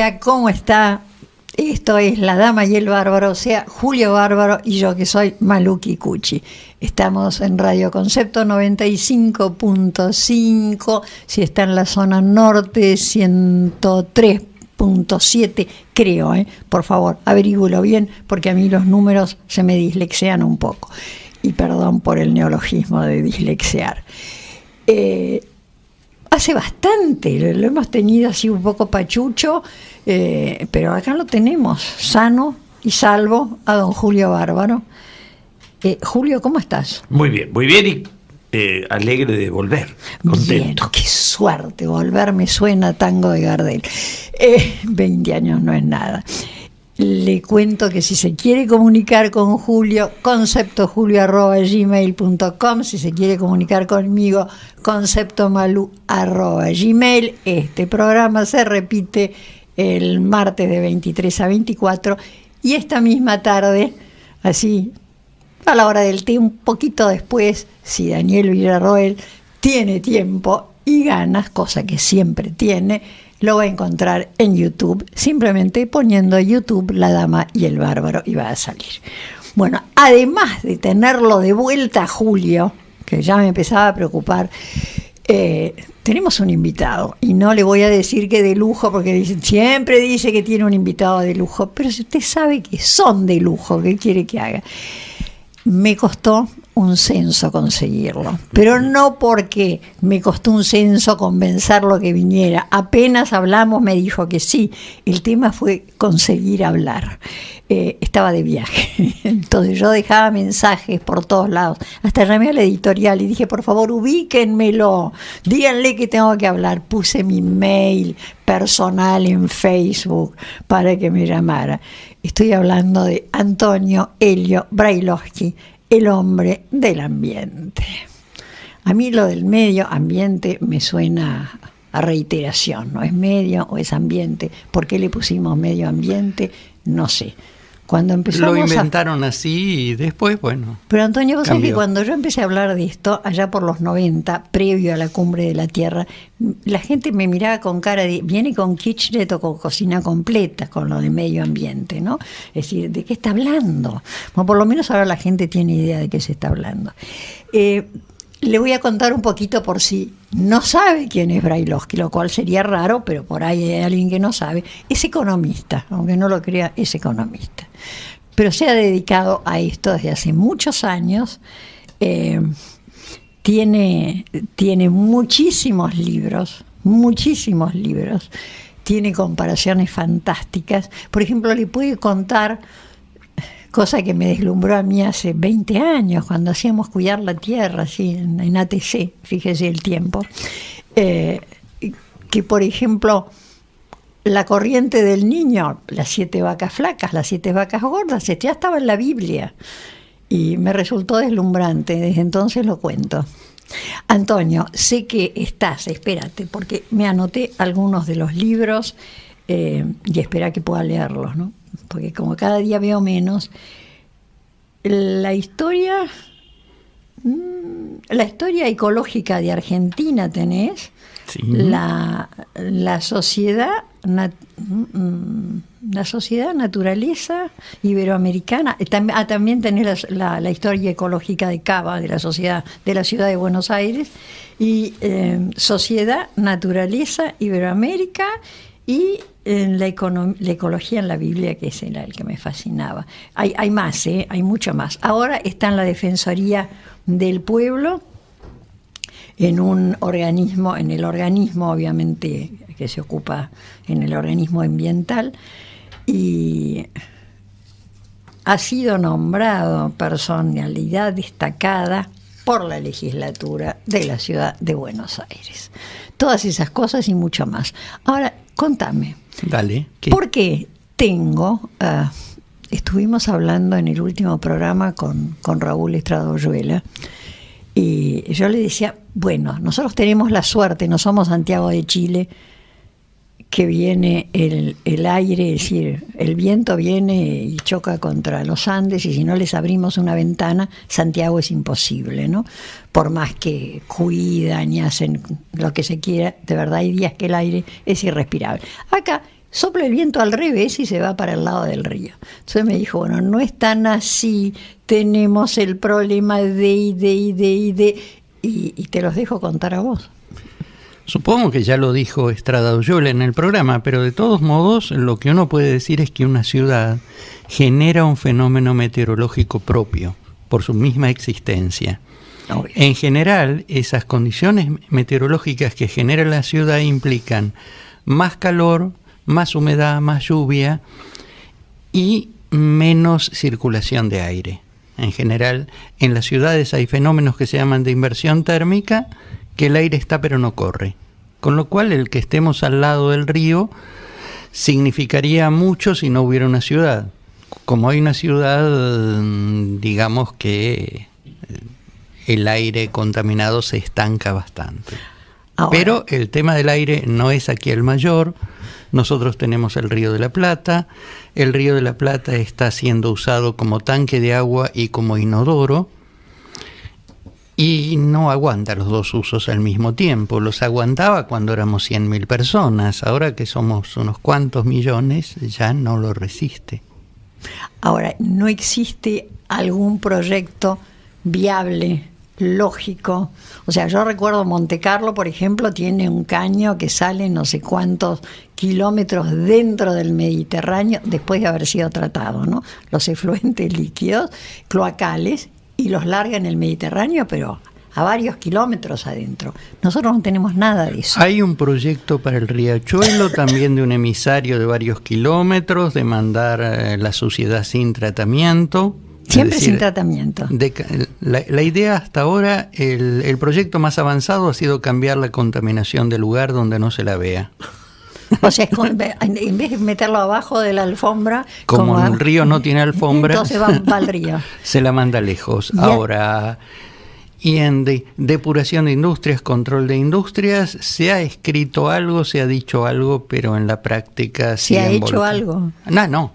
Hola, ¿cómo está? Esto es La Dama y el Bárbaro, o sea, Julio Bárbaro y yo que soy Maluki Cucci. Estamos en Radio Concepto 95.5, si está en la zona norte, 103.7, creo, por favor, averígüelo bien, porque a mí los números se me dislexian un poco. Y perdón por el neologismo de dislexiar. Hace bastante, lo hemos tenido así un poco pachucho, pero acá lo tenemos, sano y salvo, a don Julio Bárbaro. Julio, ¿cómo estás? Muy bien y alegre de volver, contento. Bien, qué suerte, volver me suena a tango de Gardel. 20 años no es nada. Le cuento que si se quiere comunicar con Julio, conceptojulio@gmail.com, si se quiere comunicar conmigo, conceptomalu@gmail. Este programa se repite el martes de 23 a 24 y esta misma tarde, así a la hora del té, un poquito después, si Daniel Villarroel tiene tiempo y ganas, cosa que siempre tiene, lo va a encontrar en YouTube, simplemente poniendo YouTube La Dama y el Bárbaro y va a salir. Bueno, además de tenerlo de vuelta a Julio, que ya me empezaba a preocupar, tenemos un invitado y no le voy a decir que de lujo, porque siempre dice que tiene un invitado de lujo, pero si usted sabe que son de lujo, ¿qué quiere que haga? Me costó un censo conseguirlo, pero no porque me costó un censo convencerlo que viniera. Apenas hablamos me dijo que sí. El tema fue conseguir hablar. Estaba de viaje, entonces yo dejaba mensajes por todos lados. Hasta llamé a la editorial y dije, por favor, ubíquenmelo, díganle que tengo que hablar. Puse mi mail personal en Facebook para que me llamara. Estoy hablando de Antonio Elio Brailovsky, el hombre del ambiente. A mí lo del medio ambiente me suena a reiteración, ¿no? ¿Es medio o es ambiente? ¿Por qué le pusimos medio ambiente? No sé. Cuando empezamos lo inventaron así y después, bueno. Pero Antonio, vos sabés cambió. que cuando yo empecé a hablar de esto, allá por los 90, previo a la Cumbre de la Tierra, la gente me miraba con cara de, viene con Kirchner o con cocina completa, con lo de medio ambiente, ¿no? Es decir, ¿de qué está hablando? Bueno, por lo menos ahora la gente tiene idea de qué se está hablando. Le voy a contar un poquito por si no sabe quién es Brailovsky, lo cual sería raro, pero por ahí hay alguien que no sabe. Es economista, aunque no lo crea, es economista. Pero se ha dedicado a esto desde hace muchos años. Tiene muchísimos libros, tiene comparaciones fantásticas. Por ejemplo, le puede contar, cosa que me deslumbró a mí hace 20 años, cuando hacíamos Cuidar la Tierra, así, en ATC, fíjese el tiempo, que por ejemplo, la corriente del niño, las 7 vacas flacas, las 7 vacas gordas, ya estaba en la Biblia, y me resultó deslumbrante, desde entonces lo cuento. Antonio, sé que estás, espérate, porque me anoté algunos de los libros, y espera que pueda leerlos, ¿no? Porque como cada día veo menos, la historia ecológica de Argentina tenés, Sí. la sociedad naturaleza iberoamericana, también tenés la historia ecológica de Cava, de la ciudad de Buenos Aires, y sociedad, naturaleza, Iberoamérica, y la ecología en la Biblia, que es el que me fascinaba. Hay más, hay mucho más. Ahora está en la Defensoría del Pueblo, en un organismo, en el organismo obviamente que se ocupa, en el organismo ambiental, y ha sido nombrado personalidad destacada por la legislatura de la ciudad de Buenos Aires. Todas esas cosas y mucho más. Ahora, contame. Dale. ¿Qué? ¿Por qué tengo? Estuvimos hablando en el último programa con Raúl Estrada Oyuela, y yo le decía, bueno, nosotros tenemos la suerte, no somos Santiago de Chile, que viene el aire, es decir, el viento viene y choca contra los Andes, y si no les abrimos una ventana, Santiago es imposible, ¿no? Por más que cuidan y hacen lo que se quiera, de verdad hay días que el aire es irrespirable. Acá sopla el viento al revés y se va para el lado del río. Entonces me dijo, bueno, no es tan así, tenemos el problema de, y te los dejo contar a vos. Supongo que ya lo dijo Estrada Ullola en el programa, pero de todos modos lo que uno puede decir es que una ciudad genera un fenómeno meteorológico propio por su misma existencia. Obvio. En general, esas condiciones meteorológicas que genera la ciudad implican más calor, más humedad, más lluvia y menos circulación de aire. En general, en las ciudades hay fenómenos que se llaman de inversión térmica, que el aire está pero no corre. Con lo cual, el que estemos al lado del río significaría mucho si no hubiera una ciudad. Como hay una ciudad, digamos que el aire contaminado se estanca bastante. Ahora, Pero el tema del aire no es aquí el mayor. Nosotros tenemos el Río de la Plata. El Río de la Plata está siendo usado como tanque de agua y como inodoro. Y no aguanta los dos usos al mismo tiempo. Los aguantaba cuando éramos 100.000 personas. Ahora que somos unos cuantos millones, ya no lo resiste. ahora, ¿no existe algún proyecto viable, lógico? O sea, yo recuerdo Montecarlo, por ejemplo, tiene un caño que sale no sé cuántos kilómetros dentro del Mediterráneo después de haber sido tratado, ¿no? Los efluentes líquidos, cloacales, y los larga en el Mediterráneo, pero a varios kilómetros adentro. Nosotros no tenemos nada de eso. Hay un proyecto para el Riachuelo, también de un emisario de varios kilómetros, de mandar la suciedad sin tratamiento. Siempre Es decir, sin tratamiento. La idea hasta ahora, el proyecto más avanzado ha sido cambiar la contaminación del lugar donde no se la vea. O sea, en vez de meterlo abajo de la alfombra... Como el río no tiene alfombra, entonces va al río. se la manda lejos. Ya. Ahora, y en depuración de industrias, control de industrias, se ha escrito algo, se ha dicho algo, pero en la práctica... ¿Se ha siguen hecho volcando. algo? No.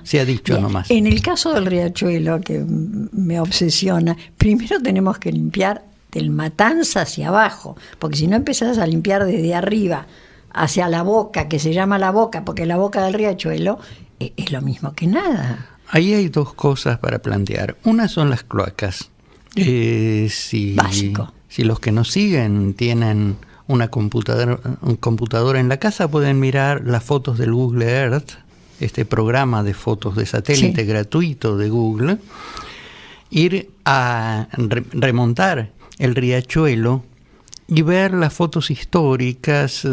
Se ha dicho Bien. nomás. En el caso del Riachuelo, que me obsesiona, primero tenemos que limpiar del Matanza hacia abajo, porque si no empezás a limpiar desde arriba hacia la boca, que se llama la boca, porque la boca del Riachuelo es lo mismo que nada. Ahí hay dos cosas para plantear. Una son las cloacas. Básico. Si los que nos siguen tienen un computador en la casa, pueden mirar las fotos del Google Earth, este programa de fotos de satélite gratuito de Google, ir a remontar el Riachuelo y ver las fotos históricas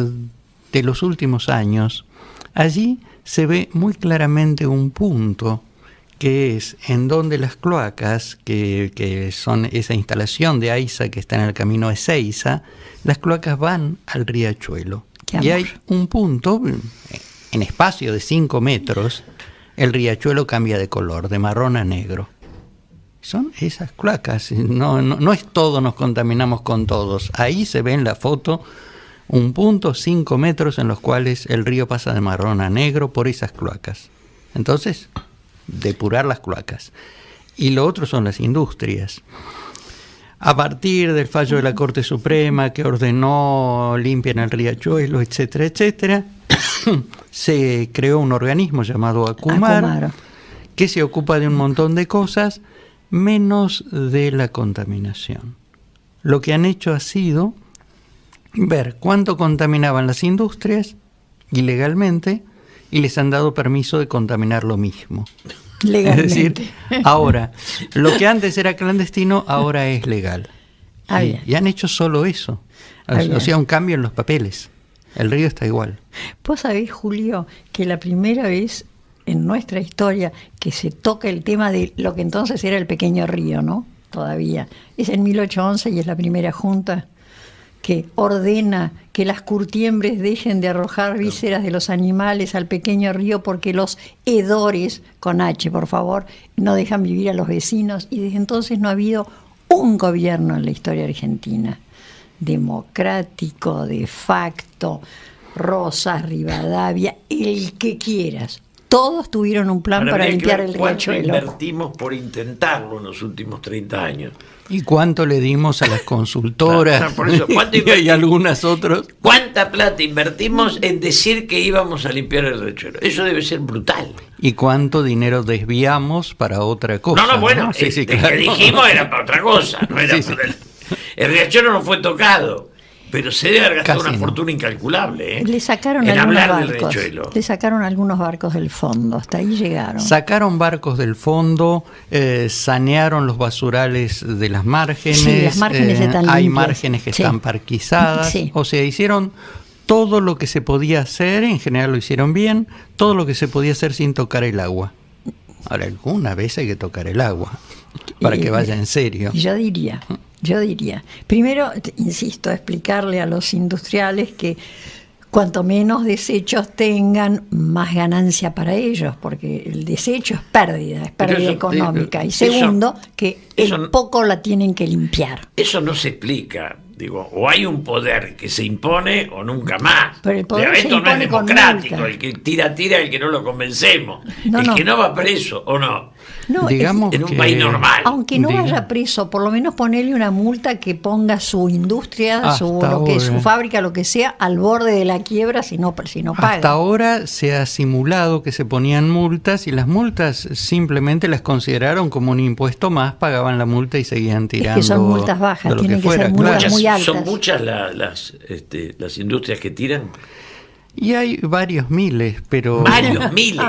de los últimos años. Allí se ve muy claramente un punto, que es en donde las cloacas, que son esa instalación de AISA que está en el camino de Ezeiza, las cloacas van al Riachuelo. Y hay un punto, en espacio de 5 metros, el Riachuelo cambia de color, de marrón a negro. Son esas cloacas. No es todo, nos contaminamos con todos. Ahí se ve en la foto un punto, 5 metros, en los cuales el río pasa de marrón a negro por esas cloacas. Entonces, depurar las cloacas. Y lo otro son las industrias. A partir del fallo de la Corte Suprema que ordenó limpiar el Riachuelo, etcétera, etcétera, se creó un organismo llamado Acumar, que se ocupa de un montón de cosas, menos de la contaminación. Lo que han hecho ha sido ver cuánto contaminaban las industrias ilegalmente y les han dado permiso de contaminar lo mismo. Legalmente. Es decir, ahora, lo que antes era clandestino, ahora es legal. Y han hecho solo eso. O sea, un cambio en los papeles. El río está igual. Vos sabés, Julio, que la primera vez en nuestra historia que se toca el tema de lo que entonces era el pequeño río, ¿no? Todavía. Es en 1811 y es la primera junta que ordena que las curtiembres dejen de arrojar vísceras de los animales al pequeño río porque los hedores, con H por favor, no dejan vivir a los vecinos, y desde entonces no ha habido un gobierno en la historia argentina, democrático, de facto, Rosas, Rivadavia, el que quieras, todos tuvieron un plan para limpiar el ¿Cuánto riachuelo. invertimos por intentarlo en los últimos 30 años? ¿Y cuánto le dimos a las consultoras? Por eso, ¿cuánto y hay algunas otras. ¿Cuánta plata invertimos en decir que íbamos a limpiar el riachuelo? Eso debe ser brutal. ¿Y cuánto dinero desviamos para otra cosa? No, bueno, Sí, el claro. que dijimos era para otra cosa. No era Sí, para el riachuelo no fue tocado, pero se debe haber gastado Casi una no. fortuna incalculable, Le sacaron en algunos hablar del barcos. riachuelo. Le sacaron algunos barcos del fondo, hasta ahí llegaron. Sacaron barcos del fondo, sanearon los basurales de las márgenes. Sí, las márgenes están hay limpias. márgenes que Sí. están parquizadas. Sí. O sea, hicieron todo lo que se podía hacer, en general lo hicieron bien, todo lo que se podía hacer sin tocar el agua. Ahora, alguna vez hay que tocar el agua, para que vaya en serio. Yo diría, primero, insisto, explicarle a los industriales que cuanto menos desechos tengan, más ganancia para ellos, porque el desecho es pérdida Pero eso, económica. Y eso- segundo, que eso- el poco la tienen que limpiar. Eso no se explica. Digo, o hay un poder que se impone o nunca más. Pero el poder se esto no es impone con democrático. multa. El que tira, el que no lo convencemos. No, el no. que no va preso o no. No, Digamos En un que- país normal. aunque no Diga. vaya preso, por lo menos ponerle una multa que ponga su industria, Hasta su ahora. fábrica, lo que sea, al borde de la quiebra si no paga. Hasta ahora se ha simulado que se ponían multas y las multas simplemente las consideraron como un impuesto más, pagaban la multa y seguían tirando. son multas bajas, de lo tienen que ser fuera, multas claro. muy altas. Son muchas las industrias que tiran. Y hay varios miles, pero Varios miles.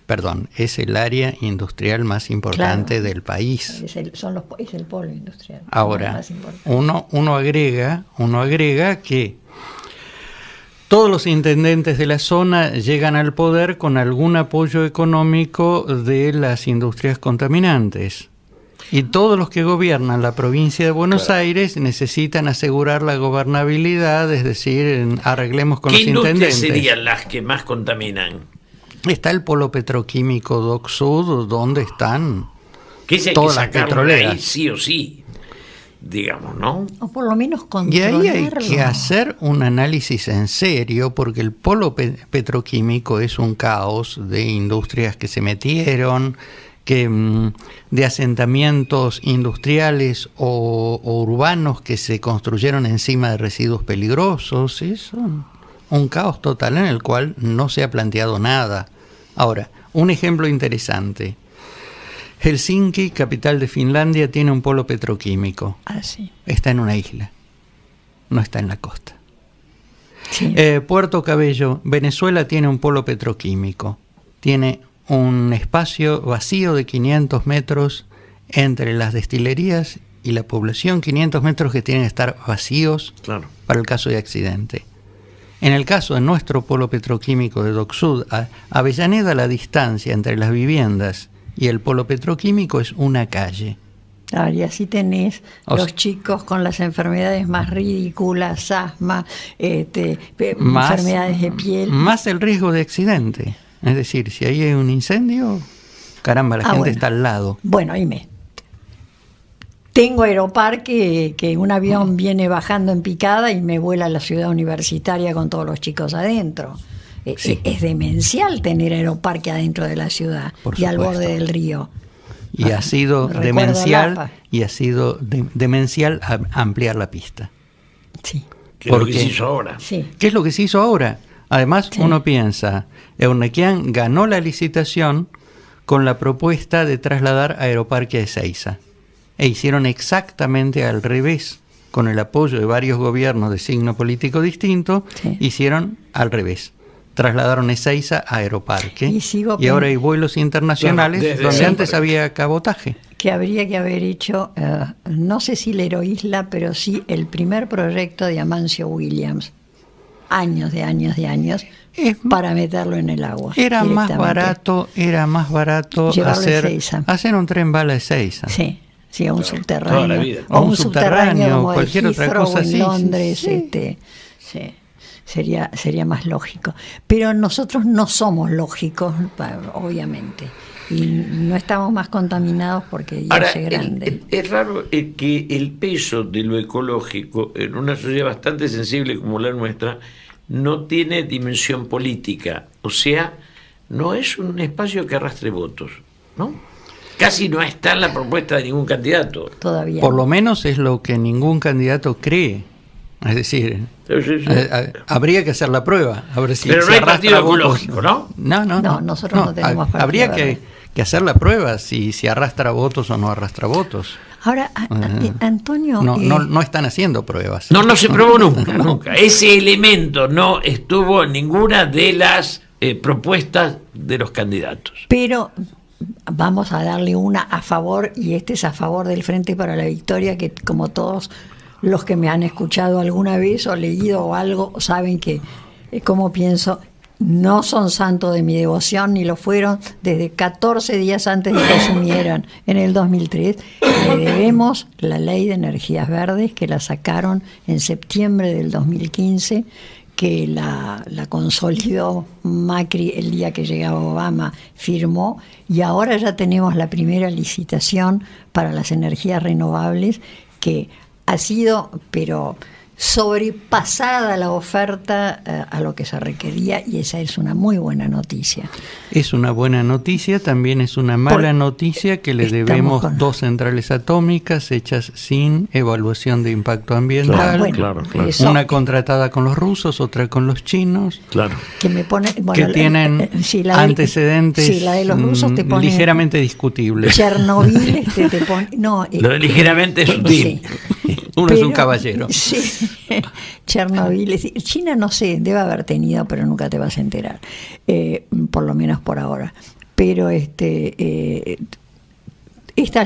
perdón, es el área industrial más importante Claro. del país. Es el polo industrial. Ahora, más importante. uno agrega que todos los intendentes de la zona llegan al poder con algún apoyo económico de las industrias contaminantes. Y todos los que gobiernan la provincia de Buenos Aires necesitan asegurar la gobernabilidad, es decir, arreglemos con ¿Qué los industrias intendentes. serían las que más contaminan? Está el polo petroquímico Dock Sud, donde están Que ese hay todas que las sacarlo de ahí petroleras. sí o sí, digamos, ¿no? O por lo menos Y controlarlo. ahí hay que hacer un análisis en serio, porque el polo petroquímico es un caos de industrias que se metieron, de asentamientos industriales o urbanos que se construyeron encima de residuos peligrosos. Es un caos total en el cual no se ha planteado nada. Ahora, un ejemplo interesante. Helsinki, capital de Finlandia, tiene un polo petroquímico. Ah, sí. Está en una isla, no está en la costa. Sí. Puerto Cabello, Venezuela, tiene un polo petroquímico. Tiene un espacio vacío de 500 metros entre las destilerías y la población, 500 metros que tienen que estar vacíos Claro. para el caso de accidente. En el caso de nuestro polo petroquímico de Dock Sud, Avellaneda, la distancia entre las viviendas y el polo petroquímico es una calle. Claro, y así tenés O los sea, chicos con las enfermedades más ridículas, asma, enfermedades de piel. Más el riesgo de accidente. Es decir, si ahí hay un incendio, caramba, la gente bueno. está al lado. Bueno, tengo Aeroparque, que un avión viene bajando en picada y me vuela a la ciudad universitaria con todos los chicos adentro. Sí. Es demencial tener Aeroparque adentro de la ciudad Por y al supuesto. borde del río. Y ha sido recuerdo demencial, Lapa. demencial ampliar la pista. Sí, Que es lo Porque- que se hizo ahora. sí. ¿Qué es lo que se hizo ahora? Además, Sí. uno piensa, Eurnequian ganó la licitación con la propuesta de trasladar Aeroparque a Ezeiza. E hicieron exactamente al revés. Con el apoyo de varios gobiernos de signo político distinto, Sí. hicieron al revés. Trasladaron Ezeiza a Aeroparque. Y Ahora hay vuelos internacionales Claro, desde donde siempre. antes había cabotaje. Que habría que haber hecho, no sé si la Isla, pero sí el primer proyecto de Amancio Williams. Años Es- para meterlo en el agua. Era más directamente. barato Llevarlo a Ezeiza. hacer un tren bala a Ezeiza. Sí, sí, a un Claro, subterráneo. toda la vida. O un subterráneo como cualquier de otra Heathrow cosa en así, Londres. sí. Sí, sería más lógico. Pero nosotros no somos lógicos, obviamente. Y no estamos más contaminados porque ya Ahora, es grande. es raro que el peso de lo ecológico en una sociedad bastante sensible como la nuestra no tiene dimensión política. O sea, no es un espacio que arrastre votos, ¿no? Casi no está en la propuesta de ningún candidato. Todavía. Por lo menos es lo que ningún candidato cree. Es decir, Sí. habría que hacer la prueba. A ver si Pero no se hay arrastra partido votos. ecológico, ¿no? No, nosotros no tenemos partido Habría verde. que hacer la prueba si arrastra votos o no arrastra votos. Ahora, Antonio... No están haciendo pruebas. No se probó nunca. Ese elemento no estuvo en ninguna de las propuestas de los candidatos. Pero vamos a darle una a favor, y este es a favor del Frente para la Victoria, que como todos los que me han escuchado alguna vez o leído o algo saben que como pienso, no son santos de mi devoción, ni lo fueron desde 14 días antes de que asumieran en el 2003. Le debemos la ley de energías verdes, que la sacaron en septiembre del 2015, que la consolidó Macri el día que llegaba Obama, firmó, y ahora ya tenemos la primera licitación para las energías renovables, que ha sido, pero sobrepasada la oferta a lo que se requería, y esa es una muy buena noticia. Es una buena noticia, también es una mala noticia que le debemos 2 centrales atómicas hechas sin evaluación de impacto ambiental. Claro. Una contratada con los rusos, otra con los chinos. Claro. Que me pone, que tienen antecedentes la de los rusos te pone ligeramente discutibles. Chernobyl te pone... Lo de ligeramente es sutil. Sí. Uno es un caballero. Sí, Chernobyl. China no sé, debe haber tenido, pero nunca te vas a enterar. Por lo menos por ahora. Pero estas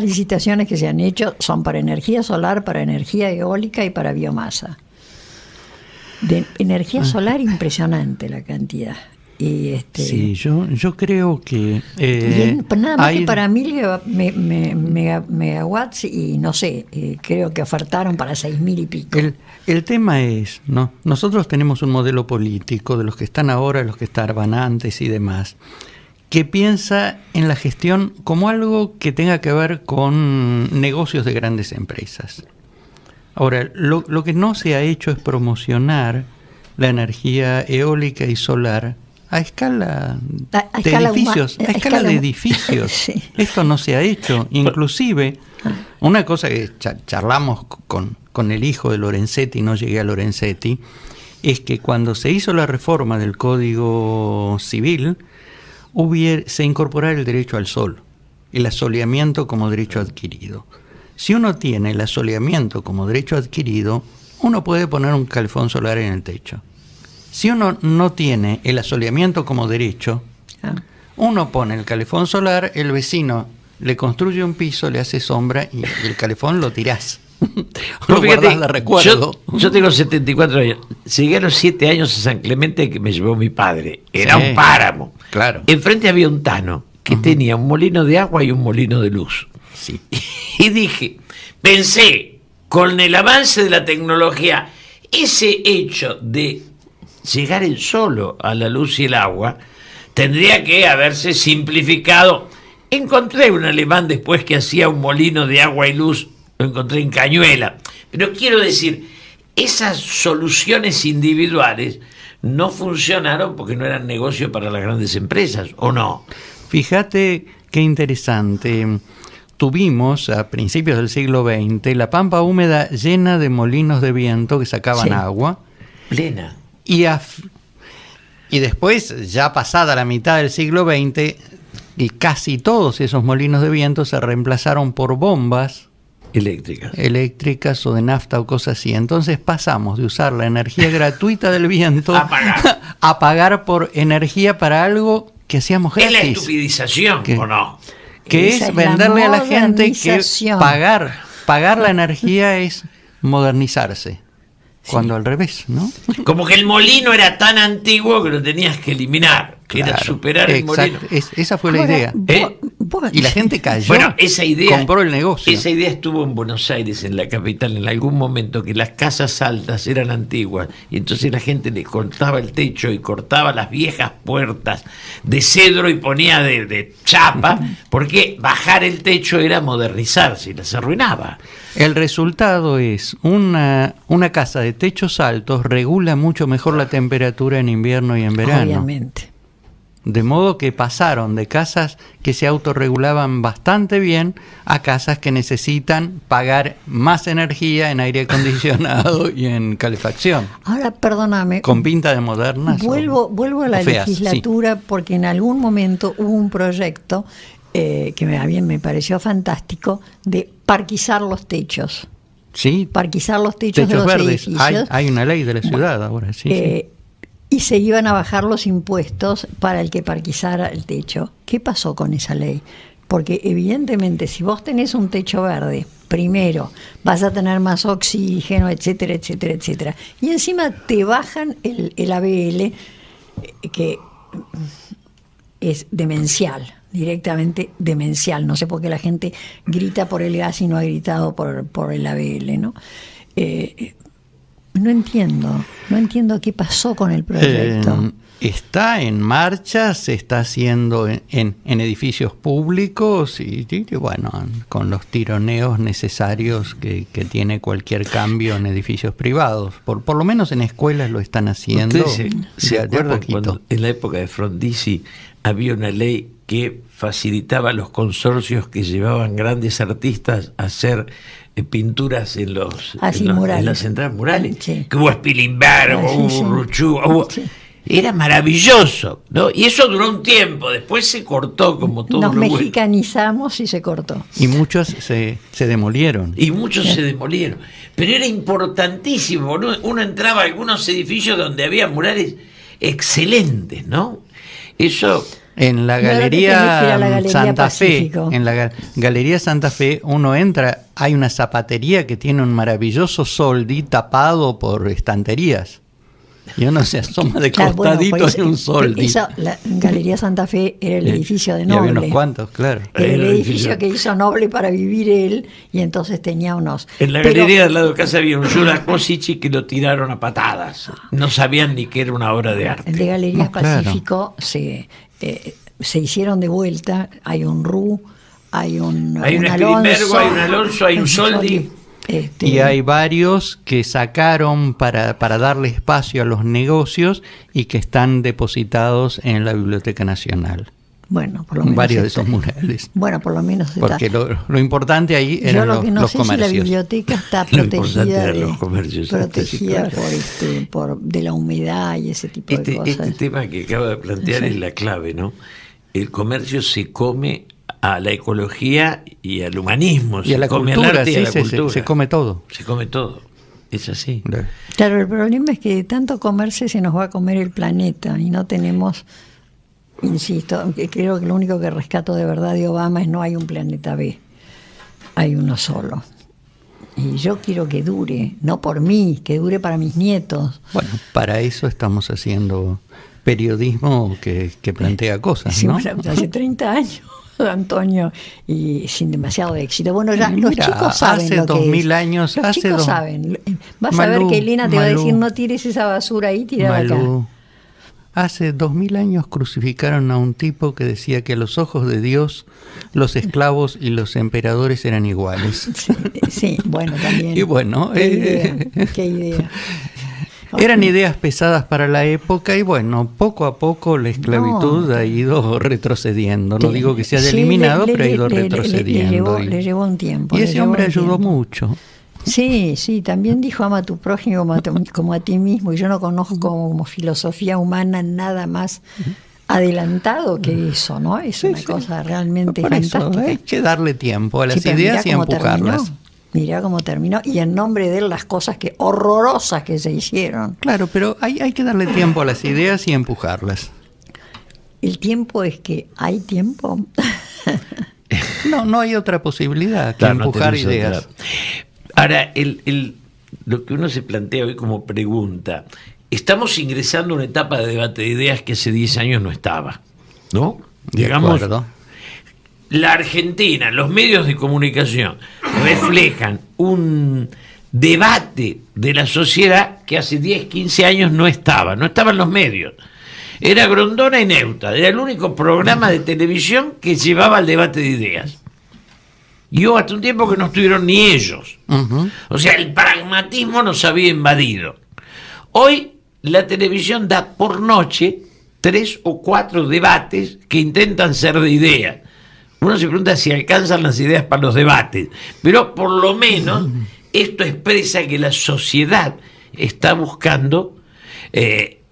licitaciones que se han hecho son para energía solar, para energía eólica y para biomasa. De energía solar, impresionante la cantidad. Y sí, yo creo que nada más que para 1000 megawatts, y no sé, creo que ofertaron para 6000 y pico. El tema es, ¿no? Nosotros tenemos un modelo político de los que están ahora, los que estaban antes y demás, que piensa en la gestión como algo que tenga que ver con negocios de grandes empresas. Ahora, lo que no se ha hecho es promocionar la energía eólica y solar a escala de edificios. A escala de edificios. Sí. Esto no se ha hecho. Inclusive, una cosa que charlamos con el hijo de Lorenzetti, no llegué a Lorenzetti, es que cuando se hizo la reforma del Código Civil, se incorporara el derecho al sol, el asoleamiento como derecho adquirido. Si uno tiene el asoleamiento como derecho adquirido, uno puede poner un calefón solar en el techo. Si uno no tiene el asoleamiento como derecho, uno pone el calefón solar, el vecino le construye un piso, le hace sombra y el calefón lo tirás. Lo guardás de recuerdo. Yo tengo 74 años. Llegué a los 7 años a San Clemente, que me llevó mi padre. Era un páramo. Claro. Enfrente había un tano que tenía un molino de agua y un molino de luz. Sí. Y pensé, con el avance de la tecnología, ese hecho de llegar el solo a la luz y el agua tendría que haberse simplificado. Encontré un alemán después que hacía un molino de agua y luz, lo encontré en Cañuela. Pero quiero decir, esas soluciones individuales no funcionaron porque no eran negocio para las grandes empresas, ¿o no? Fíjate qué interesante. Tuvimos a principios del siglo XX la pampa húmeda llena de molinos de viento que sacaban agua. Plena. Y después, ya pasada la mitad del siglo XX, y casi todos esos molinos de viento se reemplazaron por bombas eléctricas o de nafta o cosas así. Entonces pasamos de usar la energía gratuita del viento a pagar por energía para algo que hacíamos gratis. ¿Es la estupidización o no? Que es venderle a la gente que pagar la energía es modernizarse. Cuando al revés, ¿no? Como que el molino era tan antiguo que lo tenías que eliminar, que era superar el molino. Esa fue la idea. Y la gente cayó. Bueno, esa idea compró el negocio. Esa idea estuvo en Buenos Aires, en la capital, en algún momento, que las casas altas eran antiguas y entonces la gente le cortaba el techo y cortaba las viejas puertas de cedro y ponía de chapa, porque bajar el techo era modernizarse y las arruinaba. El resultado es una casa de techos altos regula mucho mejor la temperatura en invierno y en verano. Obviamente. De modo que pasaron de casas que se autorregulaban bastante bien a casas que necesitan pagar más energía en aire acondicionado y en calefacción. Ahora, perdóname. Con pinta de modernas. Vuelvo a la feas, legislatura, sí. Porque en algún momento hubo un proyecto que me pareció fantástico, de parquizar los techos. Sí. Parquizar los techos de los verdes. edificios. Hay una ley de la ciudad ahora, sí. Y se iban a bajar los impuestos para el que parquizara el techo. ¿Qué pasó con esa ley? Porque evidentemente si vos tenés un techo verde, primero vas a tener más oxígeno, etcétera, etcétera, etcétera. Y encima te bajan el ABL, que es demencial, directamente demencial. No sé por qué la gente grita por el gas y no ha gritado por el ABL, ¿no? No entiendo qué pasó con el proyecto. Está en marcha, se está haciendo en edificios públicos y bueno, con los tironeos necesarios que tiene cualquier cambio en edificios privados. Por lo menos en escuelas lo están haciendo. ¿Ustedes se acuerdan cuando en la época de Frondizi había una ley que facilitaba a los consorcios que llevaban grandes artistas a hacer pinturas en las entradas murales? Sí. Que hubo Spilimberg, hubo Ruchú, Sí. Era maravilloso, ¿no? Y eso duró un tiempo, después se cortó como todo. Nos mexicanizamos y se cortó. Y muchos se demolieron. Y muchos se demolieron. Pero era importantísimo, ¿no? Uno entraba a algunos edificios donde había murales excelentes, ¿no? Eso... En la Galería Santa Fe, en la Galería Santa Fe, uno entra, hay una zapatería que tiene un maravilloso soldi tapado por estanterías. Y uno se asoma de costadito en un soldi. La Galería Santa Fe era el edificio de Noble. Y había unos cuantos, claro. Era el edificio que hizo Noble para vivir él, y entonces tenía unos... En la galería al lado de casa había un Jura Cosici que lo tiraron a patadas. No sabían ni que era una obra de arte. El de Galerías Pacífico claro. Se hicieron de vuelta. Hay un RU, hay un Spilimbergo, hay un Alonso, hay un Soldi. Y hay varios que sacaron para darle espacio a los negocios y que están depositados en la Biblioteca Nacional. Bueno, por lo menos varios de esos murales. Bueno, por lo menos está. Porque lo importante ahí eran los comercios. Yo lo que no sé si la biblioteca está protegida de la humedad y ese tipo de cosas. Este tema que acaba de plantear es la clave, ¿no? El comercio se come a la ecología y al humanismo, y a la cultura, se come todo. Se come todo, es así. Claro, el problema es que de tanto comerse se nos va a comer el planeta y no tenemos, insisto, creo que lo único que rescato de verdad de Obama es no hay un planeta B, hay uno solo. Y yo quiero que dure, no por mí, que dure para mis nietos. Bueno, para eso estamos haciendo periodismo que plantea cosas, sí, ¿no? Bueno, hace 30 años. Antonio, y sin demasiado éxito. Bueno, ya los chicos saben hace lo que 2000 es. años, los chicos saben. Vas a ver que Elena te va a decir, no tires esa basura ahí, tirada acá. Hace 2000 años crucificaron a un tipo que decía que a los ojos de Dios los esclavos y los emperadores eran iguales. Sí, bueno, también. Y bueno, qué idea. Eran ideas pesadas para la época y bueno, poco a poco la esclavitud ha ido retrocediendo. No digo que se haya eliminado, pero ha ido retrocediendo. Le llevó un tiempo. Y ese hombre ayudó mucho. Sí, también dijo ama a tu prójimo como a ti mismo, y yo no conozco como filosofía humana nada más adelantado que eso, ¿no? Es una cosa realmente fantástica. Hay que darle tiempo a las ideas y empujarlas. Mirá cómo terminó, y en nombre de él las cosas horrorosas que se hicieron. Claro, pero hay que darle tiempo a las ideas y empujarlas. ¿El tiempo es que hay tiempo? No hay otra posibilidad que empujar ideas. Otra. Ahora, lo que uno se plantea hoy como pregunta, estamos ingresando a una etapa de debate de ideas que hace 10 años no estaba, ¿no? Digamos, la Argentina, los medios de comunicación reflejan un debate de la sociedad que hace 10, 15 años no estaban los medios. Era Grondona y Neuta, era el único programa de televisión que llevaba el debate de ideas. Y hubo hasta un tiempo que no estuvieron ni ellos. Uh-huh. O sea, el pragmatismo nos había invadido. Hoy la televisión da por noche 3 o 4 debates que intentan ser de ideas. Uno se pregunta si alcanzan las ideas para los debates, pero por lo menos esto expresa que la sociedad está buscando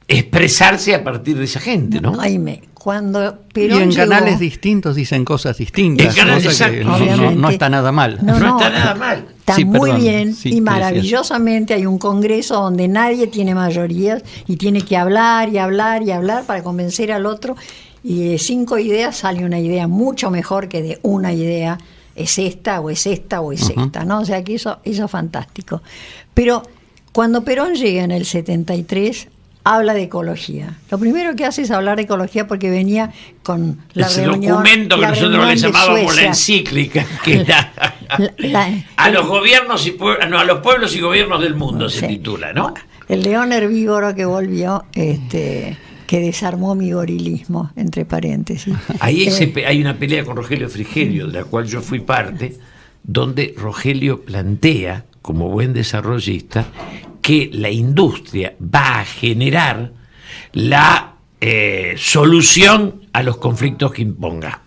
expresarse a partir de esa gente, ¿no? Jaime, cuando Perón y en llegó, canales distintos dicen cosas distintas, cosa que no está nada mal. No, está nada mal. Está Sí, muy perdón. bien Sí, y ¿qué maravillosamente hay un congreso donde nadie tiene mayorías y tiene que hablar y hablar y hablar para convencer al otro, y de 5 ideas sale una idea mucho mejor que de una idea, es esta o es esta o es esta, ¿no? O sea que eso es fantástico. Pero cuando Perón llega en el 73, habla de ecología. Lo primero que hace es hablar de ecología porque venía con la Ese reunión, documento que la nosotros reunión le de llamábamos Suecia. la encíclica, que era a los gobiernos y a los pueblos y gobiernos del mundo se Sí. titula, ¿no? El león herbívoro que volvió, que desarmó mi gorilismo, entre paréntesis. Ahí hay una pelea con Rogelio Frigerio, de la cual yo fui parte, donde Rogelio plantea, como buen desarrollista, que la industria va a generar la solución a los conflictos que imponga.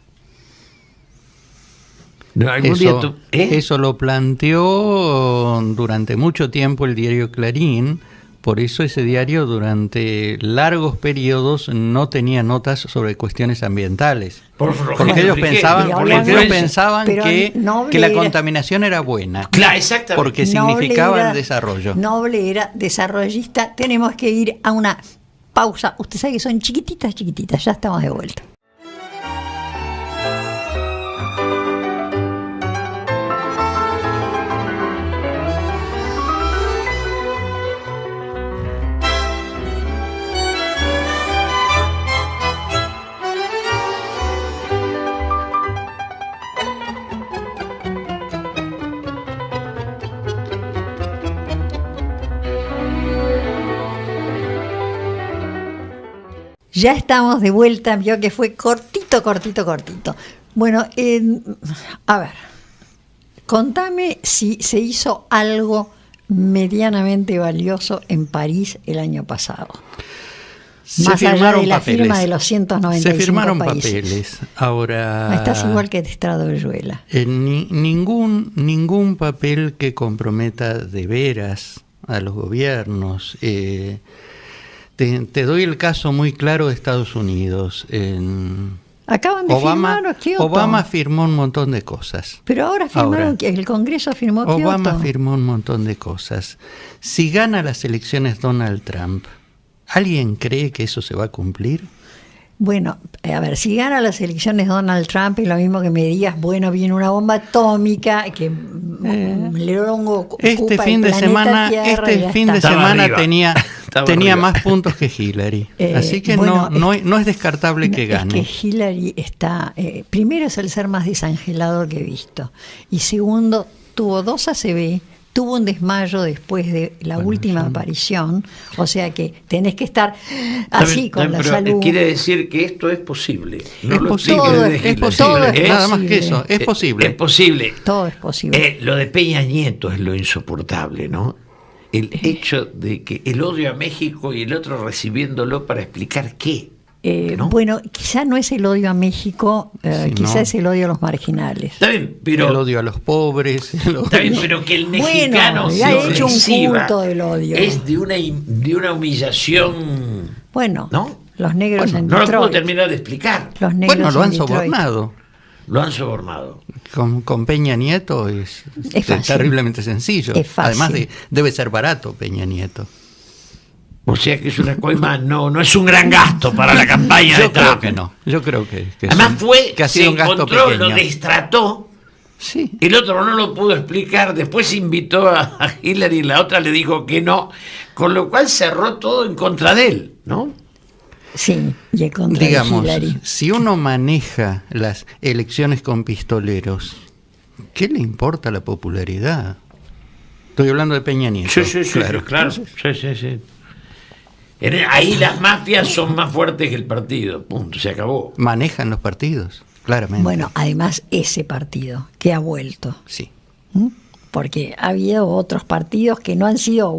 No, algún día Eso lo planteó durante mucho tiempo el diario Clarín. Por eso ese diario durante largos periodos no tenía notas sobre cuestiones ambientales. Porque ellos pensaban Pero que Noble la era- contaminación era buena. Claro, exactamente. Porque Noble significaba era- el desarrollo. Noble era desarrollista. Tenemos que ir a una pausa. Usted sabe que son chiquititas, chiquititas. Ya estamos de vuelta. Ya estamos de vuelta, vio que fue cortito. Bueno, a ver, contame si se hizo algo medianamente valioso en París el año pasado. Más allá de la firma de los 195 Se firmaron países. papeles. Ahora Estás igual que Estrado Oyuela. ningún papel que comprometa de veras a los gobiernos. Te doy el caso muy claro de Estados Unidos. Acaban de firmar Kioto. Obama firmó un montón de cosas. Pero ahora firmaron, el Congreso firmó Kioto. Obama firmó un montón de cosas. Si gana las elecciones Donald Trump, ¿alguien cree que eso se va a cumplir? Bueno, a ver, si gana las elecciones Donald Trump, es lo mismo que me digas, bueno, viene una bomba atómica que Lerongo ocupa Este fin el de planeta Tierra y ya está. Estaba arriba. tenía arriba. más puntos que Hillary. Así que bueno, no es descartable que gane. Es que Hillary está, primero es el ser más desangelador que he visto, y segundo, tuvo 2 ACV, tuvo un desmayo después de la última aparición, o sea que tenés que estar así con la pero salud. quiere decir que esto es posible. No Es lo posible, todo explique es desde posible, Hitler. todo es nada más posible. que eso, es posible. Es posible. Todo es posible. Lo de Peña Nieto es lo insoportable, ¿no? El hecho de que el odio a México y el otro recibiéndolo para explicar qué. ¿no? Bueno, quizá no es el odio a México, Sí, quizá no. es el odio a los marginales. Está bien, pero El odio a los pobres. está bien, pero que el Bueno, mexicano ya se he hecho un reciba culto del odio. es de una humillación. Bueno, ¿No? los negros en No lo puedo Detroit. terminar de explicar. Los negros Bueno, lo en han Detroit. sobornado. Lo han sobornado. Con Peña Nieto es fácil. terriblemente sencillo. Es fácil. Además, debe ser barato Peña Nieto. O sea que es una coima, no es un gran gasto para la campaña de Yo creo Trump. que no. Yo creo que Además que ha se sido un gasto encontró, pequeño. lo destrató. Sí. El otro no lo pudo explicar, después invitó a Hillary y la otra le dijo que no, con lo cual cerró todo en contra de él, ¿no? Sí, y en contra de Digamos, Hillary. si uno maneja las elecciones con pistoleros, ¿qué le importa la popularidad? Estoy hablando de Peña Nieto. claro. Sí. Ahí las mafias son más fuertes que el partido, punto, se acabó. Manejan los partidos, claramente. Bueno, además ese partido que ha vuelto. Sí. porque ha habido otros partidos que no han sido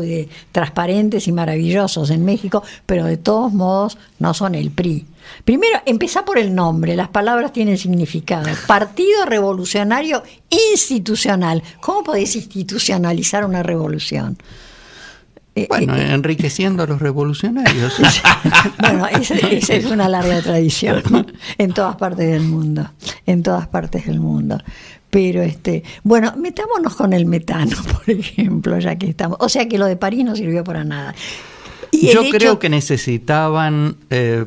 de transparentes y maravillosos en México, pero de todos modos no son el PRI. Primero, empezá por el nombre, las palabras tienen significado. Partido Revolucionario Institucional. ¿Cómo podés institucionalizar una revolución? Bueno, enriqueciendo a los revolucionarios. Bueno, esa es una larga tradición, ¿no? En todas partes del mundo, Pero bueno, metámonos con el metano, por ejemplo, ya que estamos. O sea que lo de París no sirvió para nada. Yo creo que necesitaban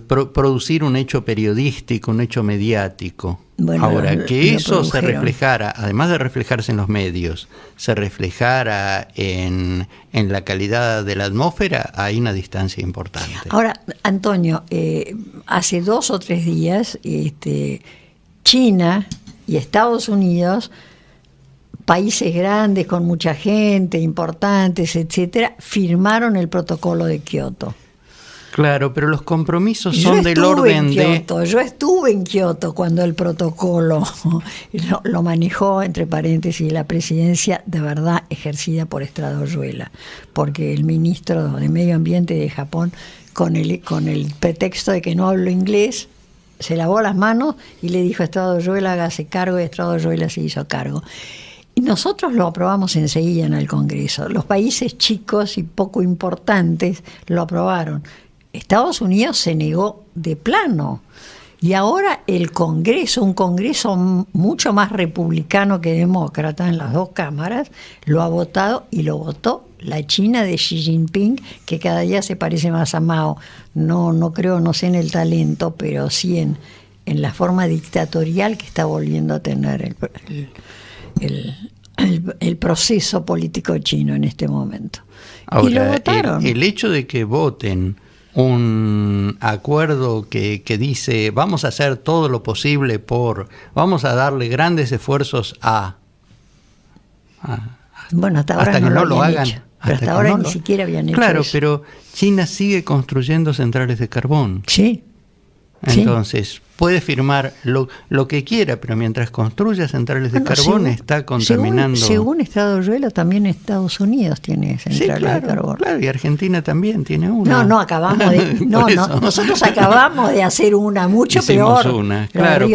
producir un hecho periodístico, un hecho mediático. Bueno, ahora, que eso se reflejara, además de reflejarse en los medios, se reflejara en la calidad de la atmósfera, hay una distancia importante. Ahora, Antonio, hace 2 o 3 días, China y Estados Unidos, países grandes con mucha gente, importantes, etcétera, firmaron el protocolo de Kioto. Claro, pero los compromisos son del orden de... Yo estuve en Kioto cuando el protocolo lo manejó, entre paréntesis, la presidencia de verdad ejercida por Estrada Oyuela, porque el ministro de Medio Ambiente de Japón, con el pretexto de que no hablo inglés, se lavó las manos y le dijo a Estrada Oyuela, hágase cargo, y Estrada Oyuela se hizo cargo. Y nosotros lo aprobamos enseguida en el Congreso. Los países chicos y poco importantes lo aprobaron. Estados Unidos se negó de plano. Y ahora el Congreso, un Congreso mucho más republicano que demócrata en las 2 cámaras, lo ha votado, y lo votó la China de Xi Jinping, que cada día se parece más a Mao. No creo, no sé en el talento, pero sí en la forma dictatorial que está volviendo a tener el proceso político chino en este momento. Ahora, y lo votaron. El hecho de que voten un acuerdo que dice vamos a hacer todo lo posible vamos a darle grandes esfuerzos bueno, hasta ahora hasta que no lo hagan hecho, pero hasta ahora ni siquiera habían hecho claro, eso. pero China sigue construyendo centrales de carbón. Sí. Entonces, puede firmar lo que quiera, pero mientras construya centrales de carbón está contaminando. Según Estrada Oyuela, también Estados Unidos tiene centrales de carbón. Claro, y Argentina también tiene una. Acabamos de. Nosotros acabamos de hacer una mucho Hicimos peor. Una, claro,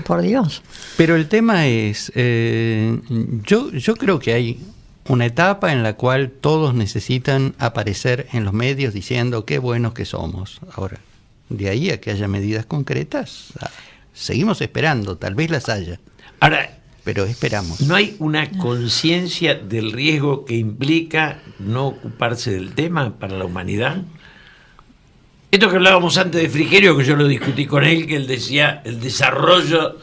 por Dios. Pero el tema es, yo creo que hay una etapa en la cual todos necesitan aparecer en los medios diciendo qué buenos que somos. Ahora, de ahí a que haya medidas concretas, seguimos esperando, tal vez las haya. Ahora, pero esperamos. ¿No hay una conciencia del riesgo que implica no ocuparse del tema para la humanidad? Esto que hablábamos antes de Frigerio, que yo lo discutí con él, que él decía, el desarrollo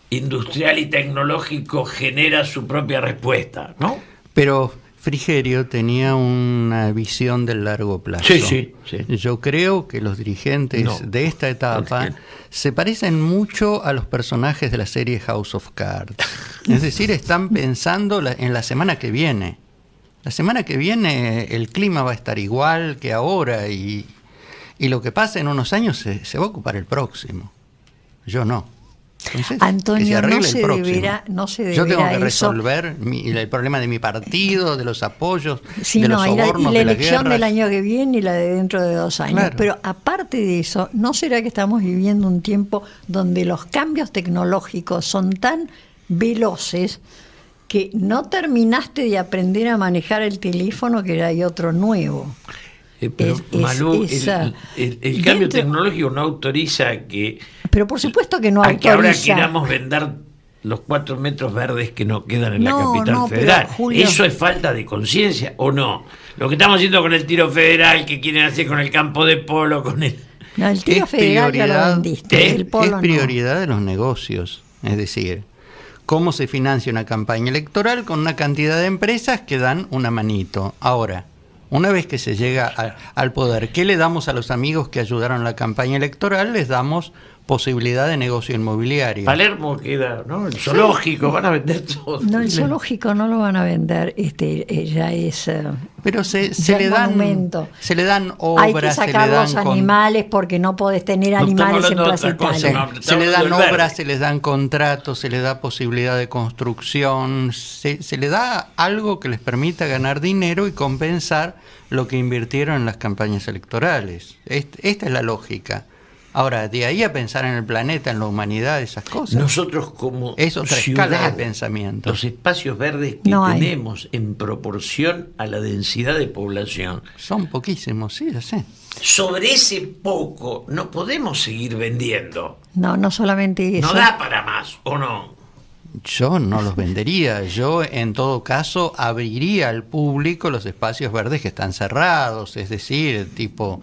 industrial y tecnológico genera su propia respuesta, ¿no? Pero Frigerio tenía una visión del largo plazo. Sí. Yo creo que los dirigentes de esta etapa se parecen mucho a los personajes de la serie House of Cards. Es decir, están pensando en la semana que viene. La semana que viene el clima va a estar igual que ahora y lo que pasa en unos años se va a ocupar el próximo. Yo no. Entonces, Antonio, no se deberá yo tengo que eso. resolver el problema de mi partido, de los apoyos, sí, de los sobornos, y la de las elección guerras. del año que viene y la de dentro de 2 años. Claro. Pero aparte de eso, ¿no será que estamos viviendo un tiempo donde los cambios tecnológicos son tan veloces que no terminaste de aprender a manejar el teléfono, que hay otro nuevo? Pero Malú, el cambio tecnológico no autoriza que... Pero por supuesto que no autoriza. Que ahora queramos vender los 4 metros verdes que nos quedan en la capital federal. Julio, ¿eso es falta de conciencia o no? Lo que estamos haciendo con el tiro federal, que quieren hacer con el campo de polo, con el... No, el tiro federal ya lo vendiste, el polo es prioridad de los negocios. Es decir, cómo se financia una campaña electoral con una cantidad de empresas que dan una manito. Ahora, una vez que se llega al poder, ¿qué le damos a los amigos que ayudaron a la campaña electoral? Les damos posibilidad de negocio inmobiliario. Palermo queda, ¿no? El zoológico, van a vender todo. No, el zoológico no lo van a vender, ya es Pero se ya le es dan monumento. se le dan obras, Hay que sacar se le dan los animales porque no podés tener No animales estamos en hablando Plaza de otra cosa, Italia. no. se le dan Estamos del obras, verde. se les dan contratos, se les da posibilidad de construcción, se le da algo que les permita ganar dinero y compensar lo que invirtieron en las campañas electorales. Esta es la lógica. Ahora, de ahí a pensar en el planeta, en la humanidad, esas cosas. Nosotros como Es otra ciudad, escala de pensamiento. los espacios verdes que No hay. tenemos en proporción a la densidad de población, Son poquísimos, sí, ya sé. sobre ese poco no podemos seguir vendiendo. No, no solamente eso. No da para más, ¿o no? Yo no los vendería. Yo, en todo caso, abriría al público los espacios verdes que están cerrados, es decir, tipo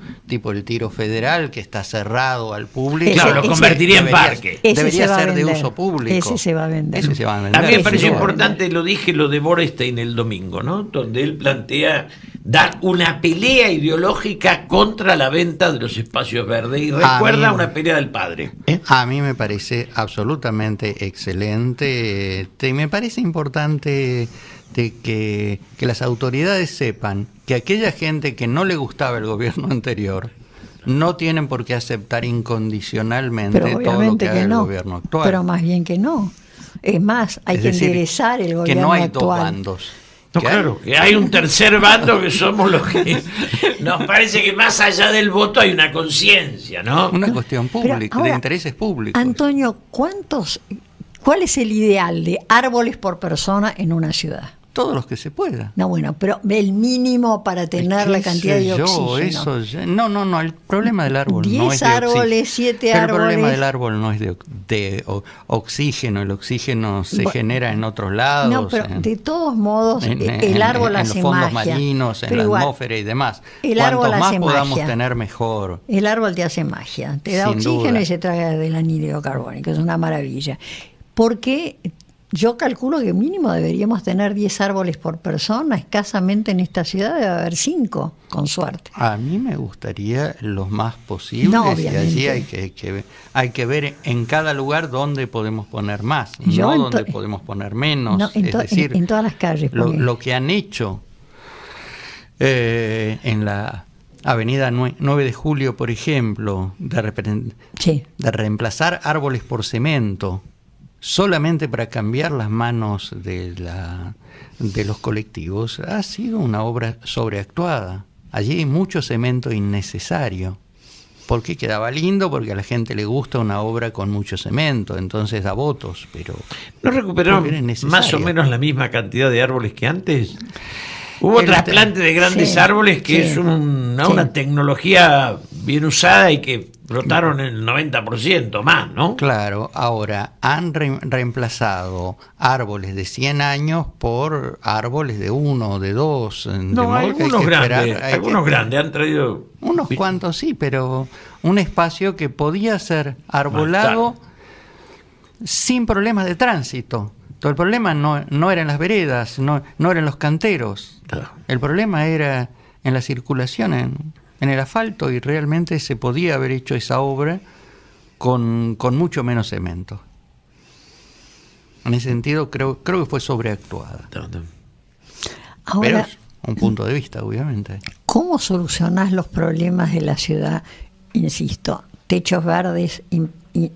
el Tiro Federal, que está cerrado al público. Claro, lo convertiría en parque. Ese Debería se va a ser de vender. uso público. Ese se va a vender. Ese se va a vender. A mí me Ese pareció se va a importante, lo dije, lo de Borestein el domingo, ¿no? Donde él plantea dar una pelea ideológica contra la venta de los espacios verdes y recuerda mí- una pelea del padre. A mí me parece absolutamente excelente. Y me parece importante de que las autoridades sepan que aquella gente que no le gustaba el gobierno anterior no tienen por qué aceptar incondicionalmente Pero todo lo que obviamente haga que el no. gobierno actual. Pero más bien que no. Es más, hay Es que decir, enderezar el que gobierno no hay actual. dos bandos. No, Que hay- claro, que hay un tercer bando que somos los que nos parece que más allá del voto hay una conciencia, ¿no? Una cuestión Pero pública, ahora, de intereses públicos. Antonio, ¿cuál es el ideal de árboles por persona en una ciudad? Todos los que se pueda. No, bueno, pero el mínimo para tener la ¿Qué cantidad sé de yo? oxígeno. Eso no, el problema del árbol 10 no es de árboles, oxígeno. 7 Pero el problema árboles. del árbol no es de oxígeno, el oxígeno se Bueno, genera en otros lados. No, pero de todos modos, el árbol en hace los fondos magia. marinos, en Pero la igual, atmósfera y demás. el Cuanto árbol más hace podamos magia. tener, mejor. El árbol te hace magia, te da Sin oxígeno duda. y se traga del anhídrido carbónico, es una maravilla. Porque yo calculo que mínimo deberíamos tener 10 árboles por persona, escasamente en esta ciudad debe haber 5, con suerte. A mí me gustaría los más posibles No, y allí obviamente. hay que ver en cada lugar dónde podemos poner más, Yo no en dónde to- podemos poner menos. No, en es to- decir, en todas las calles. porque- lo que han hecho en la Avenida 9 de Julio, por ejemplo, Sí. de reemplazar árboles por cemento solamente para cambiar las manos de los colectivos, ha sido una obra sobreactuada. Allí hay mucho cemento innecesario. Porque quedaba lindo, porque a la gente le gusta una obra con mucho cemento, entonces da votos, pero ¿No recuperaron porque era innecesaria. más o menos la misma cantidad de árboles que antes? Hubo El trasplante de grandes sí, árboles que sí, es una sí. tecnología bien usada y que brotaron el 90% más, ¿no? Claro, ahora han reemplazado árboles de 100 años por árboles de 1, de 2. No, algunos grandes han traído... Unos cuantos sí, pero un espacio que podía ser arbolado sin problemas de tránsito. Todo el problema no era en las veredas, no era en los canteros. Claro. El problema era en la circulación, en el asfalto, y realmente se podía haber hecho esa obra con mucho menos cemento. En ese sentido creo que fue sobreactuada. Pero Ahora, es un punto de vista, obviamente. ¿cómo solucionás los problemas de la ciudad? Insisto, techos verdes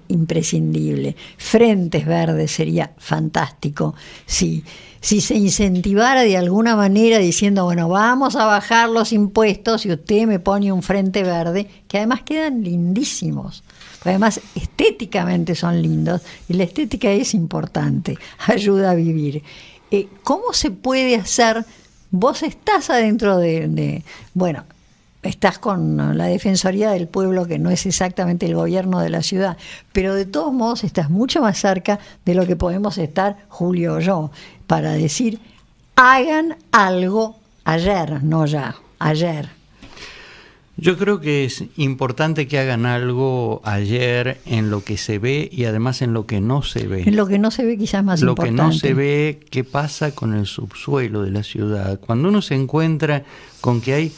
imprescindible, frentes verdes sería fantástico. Si se incentivara de alguna manera diciendo, bueno, vamos a bajar los impuestos y usted me pone un frente verde, que además quedan lindísimos. Además, estéticamente son lindos y la estética es importante, ayuda a vivir. ¿Cómo se puede hacer? Vos estás adentro bueno, estás con la Defensoría del Pueblo, que no es exactamente el gobierno de la ciudad, pero de todos modos estás mucho más cerca de lo que podemos estar Julio o yo, para decir, hagan algo ayer, no ya, ayer. Yo creo que es importante que hagan algo ayer en lo que se ve y además en lo que no se ve. En lo que no se ve quizás más lo importante. que no se ve, qué pasa con el subsuelo de la ciudad. Cuando uno se encuentra con que hay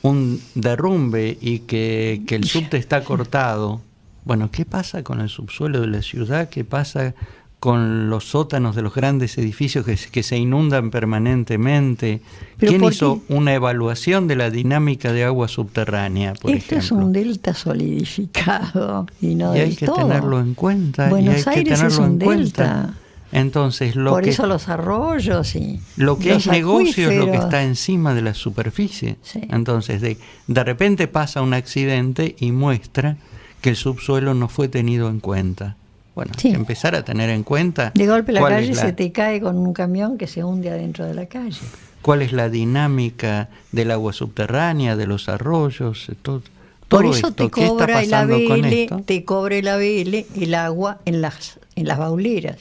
un derrumbe y que el subte está cortado, Bueno, ¿qué pasa con el subsuelo de la ciudad? ¿Qué pasa con los sótanos de los grandes edificios que se inundan permanentemente? ¿Quién hizo una evaluación de la dinámica de agua subterránea, por ejemplo? Esto es un delta solidificado y no y del hay que todo. tenerlo en cuenta. Buenos y hay Aires que tenerlo es un en cuenta. delta. Entonces, Por eso los arroyos y lo que los es negocio es lo que acuíferos. está encima de la superficie. Sí. Entonces, de repente pasa un accidente y muestra que el subsuelo no fue tenido en cuenta. Bueno, Sí. hay que empezar a tener en cuenta De golpe la cuál calle es se te cae con un camión que se hunde adentro de la calle. cuál es la dinámica del agua subterránea, de los arroyos, todo Por eso esto. te ¿Qué está cobra el pasando con ABL, esto? te cobra el ABL el agua en las bauleras.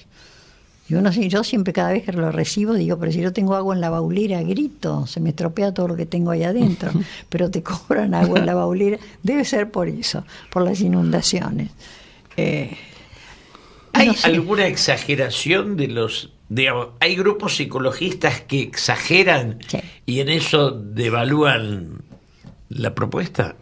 Y yo siempre, cada vez que lo recibo, digo, pero si yo tengo agua en la baulera, grito, se me estropea todo lo que tengo ahí adentro. Pero te cobran agua en la baulera. Debe ser por eso, por las inundaciones. ¿Hay no sé. alguna exageración de los... digamos, hay grupos psicologistas que exageran Sí. y en eso devalúan la propuesta?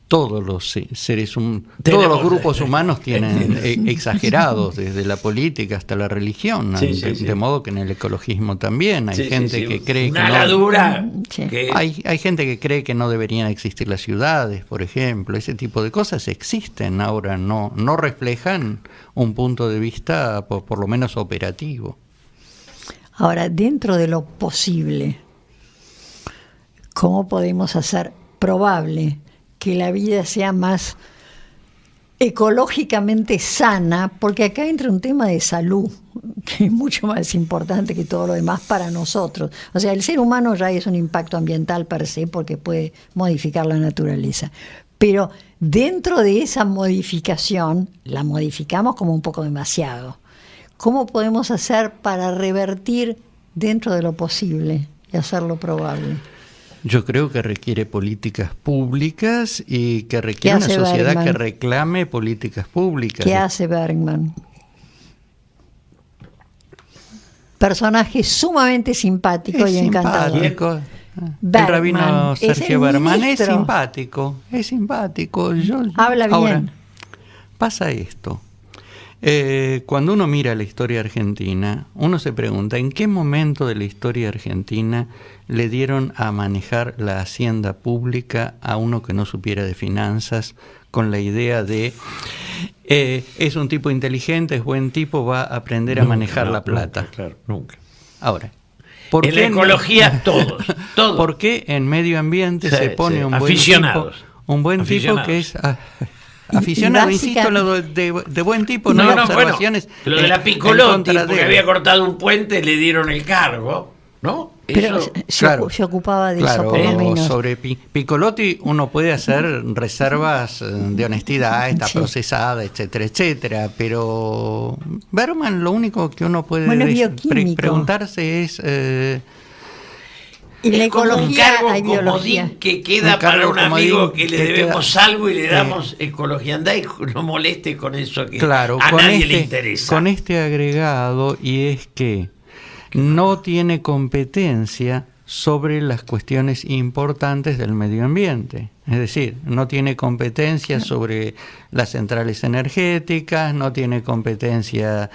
Todos los seres humanos, todos Tenemos- los grupos humanos tienen exagerados, desde la política hasta la religión, Sí, sí, sí. de modo que en el ecologismo también hay Sí, sí, gente sí. que cree Una que no, aladura Sí. que- hay gente que cree que no deberían existir las ciudades, por ejemplo. Ese tipo de cosas existen ahora, no reflejan un punto de vista por lo menos operativo. Ahora, dentro de lo posible, ¿cómo podemos hacer probable que la vida sea más ecológicamente sana? Porque acá entra un tema de salud, que es mucho más importante que todo lo demás para nosotros. O sea, el ser humano ya es un impacto ambiental per se porque puede modificar la naturaleza. Pero dentro de esa modificación, la modificamos como un poco demasiado. ¿Cómo podemos hacer para revertir dentro de lo posible y hacerlo probable? Yo creo que requiere políticas públicas y que requiere una hace sociedad Bergman? que reclame políticas públicas. ¿Qué hace Bergman? Personaje sumamente simpático y encantador. simpático. El Bergman, rabino es el Sergio Bergman es ministro. simpático, es simpático. Habla bien. Ahora, pasa esto. Cuando uno mira la historia argentina, uno se pregunta en qué momento de la historia argentina le dieron a manejar la hacienda pública a uno que no supiera de finanzas, con la idea de es un tipo inteligente, es buen tipo, va a aprender a manejar la plata. Nunca, claro, nunca. Ahora, En la ecología todos. ¿por qué en medio ambiente Sí, se pone sí, un buen aficionados. tipo? Un buen tipo Aficionados. que es aficionado, y insisto, lo de buen tipo, no, No, observaciones. bueno, lo de la en Piccolotti, contra de porque él. había cortado un puente, le dieron el cargo, ¿no? Pero Eso- se ocupaba de claro, eso por lo menos. sobre Piccolotti uno puede hacer reservas de honestidad, está Sí. procesada, etcétera, etcétera, pero Bergman lo único que uno puede Bueno, es bioquímico. preguntarse es En la es como un ecología cargo hay biología. comodín que queda Un cargo para un amigo comodín que le que debemos queda- algo y le damos ecología. Andá y no moleste con eso que claro, a con nadie le interesa. con este agregado, y es que no tiene competencia sobre las cuestiones importantes del medio ambiente. Es decir, no tiene competencia sobre las centrales energéticas, no tiene competencia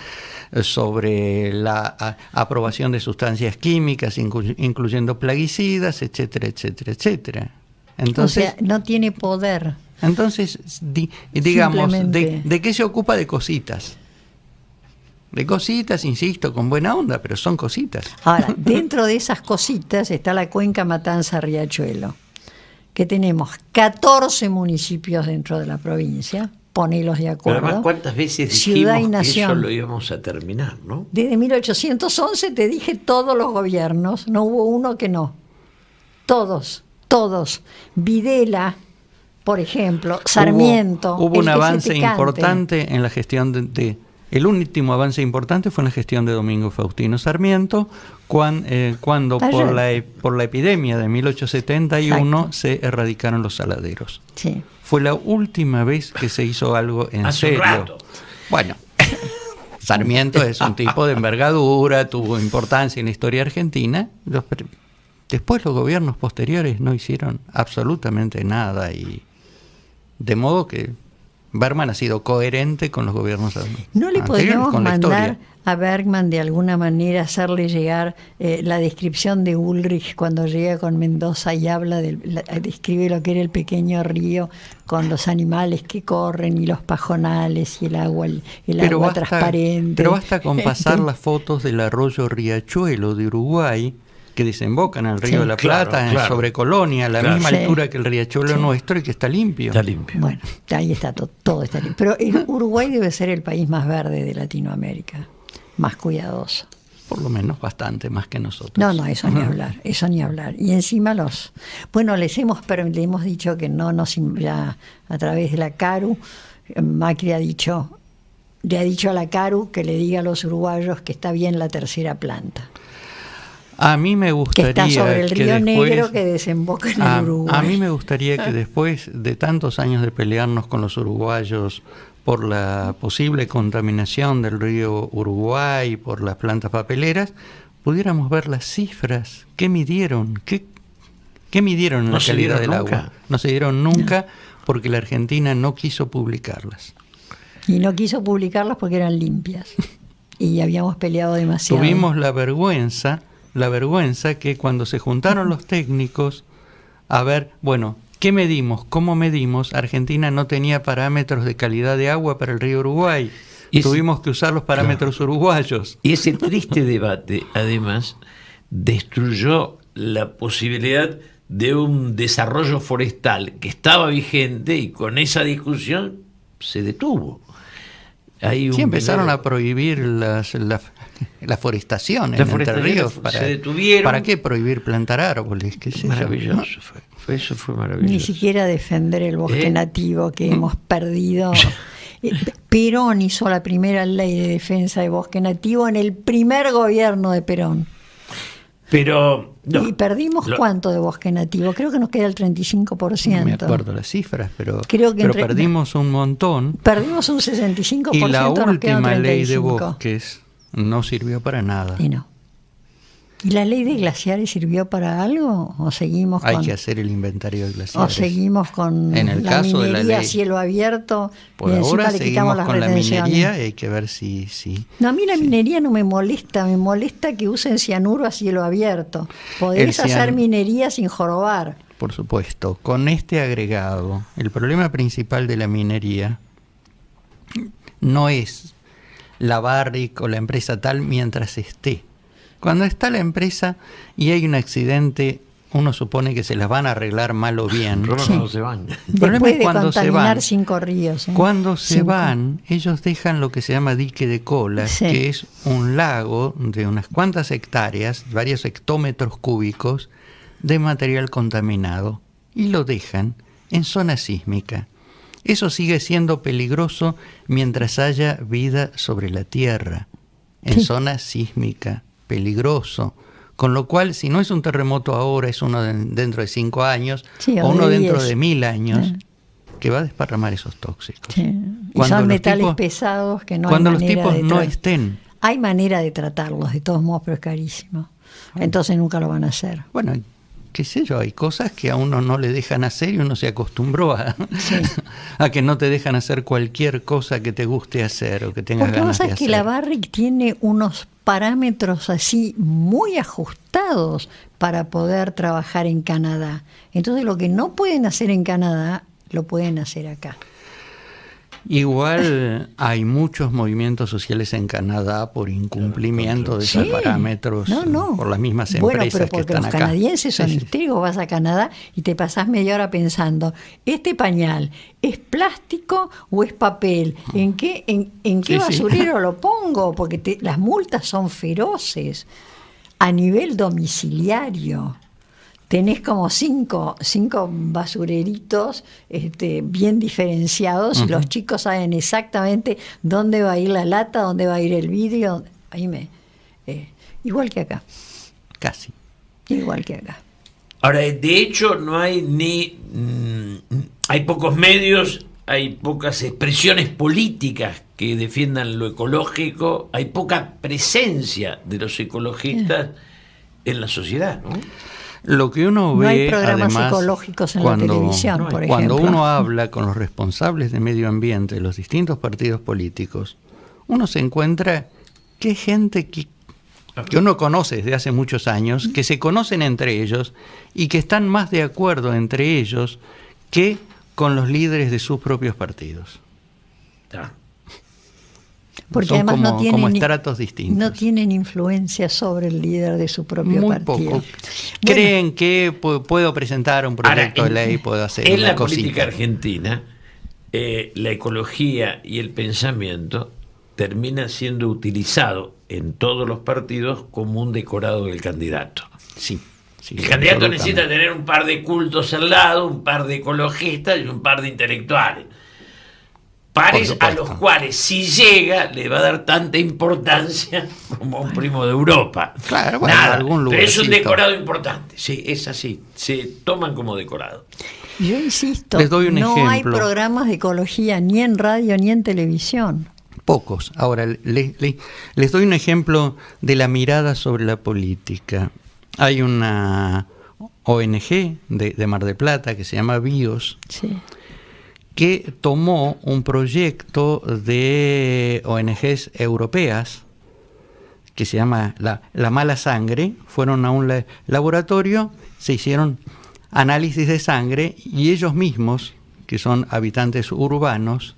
sobre la aprobación de sustancias químicas, incluyendo plaguicidas, etcétera, etcétera, etcétera. Entonces, O sea, no tiene poder. entonces, digamos, Simplemente. ¿de qué se ocupa? De cositas. De cositas, insisto, con buena onda, pero son cositas. Ahora, dentro de esas cositas está la cuenca Matanza-Riachuelo, que tenemos 14 municipios dentro de la provincia, ponelos de Pero acuerdo. además, ¿cuántas veces Ciudad y dijimos que eso nación. lo íbamos a terminar, no? Desde 1811 te dije todos los gobiernos, no hubo uno que no. Todos. Videla, por ejemplo, Sarmiento. Hubo el un que se avance te cante. importante en la gestión el último avance importante fue en la gestión de Domingo Faustino Sarmiento, cuando Ayer. por la epidemia de 1871 se erradicaron los saladeros. Sí. Fue la última vez que se hizo algo en Hace un serio. rato. Bueno, Sarmiento es un tipo de envergadura, tuvo importancia en la historia argentina. Después los gobiernos posteriores no hicieron absolutamente nada, y de modo que Bergman ha sido coherente con los gobiernos ¿No le anteriores, podríamos con la mandar historia. a Bergman de alguna manera, hacerle llegar la descripción de Ulrich cuando llega con Mendoza y habla, describe lo que era el pequeño río con los animales que corren y los pajonales y el agua transparente? Pero basta con pasar las fotos del arroyo Riachuelo de Uruguay, que desembocan en el Río de la Plata, sobre Colonia, a la misma altura que el Riachuelo nuestro, y que está limpio. Está limpio. Bueno, ahí está, todo está limpio. Pero Uruguay debe ser el país más verde de Latinoamérica, más cuidadoso. Por lo menos bastante más que nosotros. No, eso ni hablar, eso ni hablar. Y encima les hemos dicho que ya a través de la CARU, Macri le ha dicho a la CARU que le diga a los uruguayos que está bien la tercera planta. A mí me gustaría que está sobre el río después, Negro que desemboca en el Uruguay. A mí me gustaría que después de tantos años de pelearnos con los uruguayos por la posible contaminación del río Uruguay, por las plantas papeleras, pudiéramos ver las cifras. ¿Qué midieron? ¿Qué midieron en la calidad del agua? No se dieron nunca porque la Argentina no quiso publicarlas. Y no quiso publicarlas porque eran limpias. Y habíamos peleado demasiado. Tuvimos la vergüenza que cuando se juntaron los técnicos a ver, bueno, ¿qué medimos? ¿Cómo medimos? Argentina no tenía parámetros de calidad de agua para el río Uruguay. Tuvimos que usar los parámetros uruguayos. Y ese triste debate, además, destruyó la posibilidad de un desarrollo forestal que estaba vigente, y con esa discusión se detuvo. Empezaron a prohibir la forestación en Entre Ríos. Se detuvieron. ¿Para qué prohibir plantar árboles? Maravilloso fue. Eso fue maravilloso. Ni siquiera defender el bosque nativo que hemos perdido. Perón hizo la primera ley de defensa de bosque nativo en el primer gobierno de Perón. Pero ¿y perdimos cuánto de bosque nativo? Creo que nos queda el 35%. No me acuerdo las cifras, pero perdimos un montón. Perdimos un 65%. Y la última ley de bosques no sirvió para nada. ¿Y la ley de glaciares sirvió para algo? ¿O seguimos Hay que hacer el inventario de glaciares. ¿O seguimos con la minería a cielo abierto? Por ahora seguimos con la minería y hay que ver si... No, a mí la minería no me molesta. Me molesta que usen cianuro a cielo abierto. Podés hacer minería sin jorobar. Por supuesto. Con este agregado, el problema principal de la minería no es la Barrick o la empresa tal mientras esté. Cuando está la empresa y hay un accidente, uno supone que se las van a arreglar mal o bien. Cuando se van. Después de contaminar 5 ríos. Cuando se van, ellos dejan lo que se llama dique de cola, que es un lago de unas cuantas hectáreas, varios hectómetros cúbicos de material contaminado, y lo dejan en zona sísmica. Eso sigue siendo peligroso mientras haya vida sobre la Tierra, en zona sísmica. Peligroso, con lo cual si no es un terremoto ahora, es uno dentro de 5 años o uno dentro de 1000 años que va a desparramar esos tóxicos. Y son metales pesados que no hay manera de cuando los tipos no estén. Hay manera de tratarlos de todos modos, pero es carísimo. Entonces nunca lo van a hacer. Bueno, qué sé yo, hay cosas que a uno no le dejan hacer y uno se acostumbró a que no te dejan hacer cualquier cosa que te guste hacer o que tengas ganas de hacer. Porque que la Barrick tiene unos parámetros así muy ajustados para poder trabajar en Canadá. Entonces lo que no pueden hacer en Canadá, lo pueden hacer acá. Igual hay muchos movimientos sociales en Canadá por incumplimiento de esos parámetros por las mismas empresas que están acá. Bueno, pero porque los canadienses son histéricos. Vas a Canadá y te pasás media hora pensando, ¿este pañal es plástico o es papel? ¿En qué basurero lo pongo? Porque las multas son feroces. A nivel domiciliario tenés como cinco basureritos bien diferenciados, y los chicos saben exactamente dónde va a ir la lata, dónde va a ir el vidrio. Igual que acá. Casi. Igual que acá. Ahora, de hecho, no hay hay pocos medios, hay pocas expresiones políticas que defiendan lo ecológico, hay poca presencia de los ecologistas en la sociedad, ¿no? Lo que uno No ve, hay programas además, psicológicos en la televisión, por ejemplo. Cuando uno habla con los responsables de medio ambiente de los distintos partidos políticos, uno se encuentra que hay gente que uno conoce desde hace muchos años, que se conocen entre ellos y que están más de acuerdo entre ellos que con los líderes de sus propios partidos. Porque son además no tienen como estratos distintos. No tienen influencia sobre el líder de su propio Muy partido. poco. Creen que puedo presentar un proyecto de ley, puedo hacer en una la cosita. política argentina, la ecología y el pensamiento termina siendo utilizado en todos los partidos como un decorado del candidato. Sí. El candidato necesita tener un par de cultos al lado, un par de ecologistas y un par de intelectuales. Pares a los cuales, si llega, le va a dar tanta importancia como a un primo de Europa. Claro, bueno, nada, algún pero es un lugarcito. decorado importante. Sí, es así. Se toman como decorado. Yo insisto, Les doy un no ejemplo. hay programas de ecología ni en radio ni en televisión. Pocos. Ahora, les doy un ejemplo de la mirada sobre la política. Hay una ONG de Mar del Plata que se llama BIOS, Sí. que tomó un proyecto de ONGs europeas que se llama la mala sangre. Fueron a un laboratorio, se hicieron análisis de sangre y ellos mismos, que son habitantes urbanos,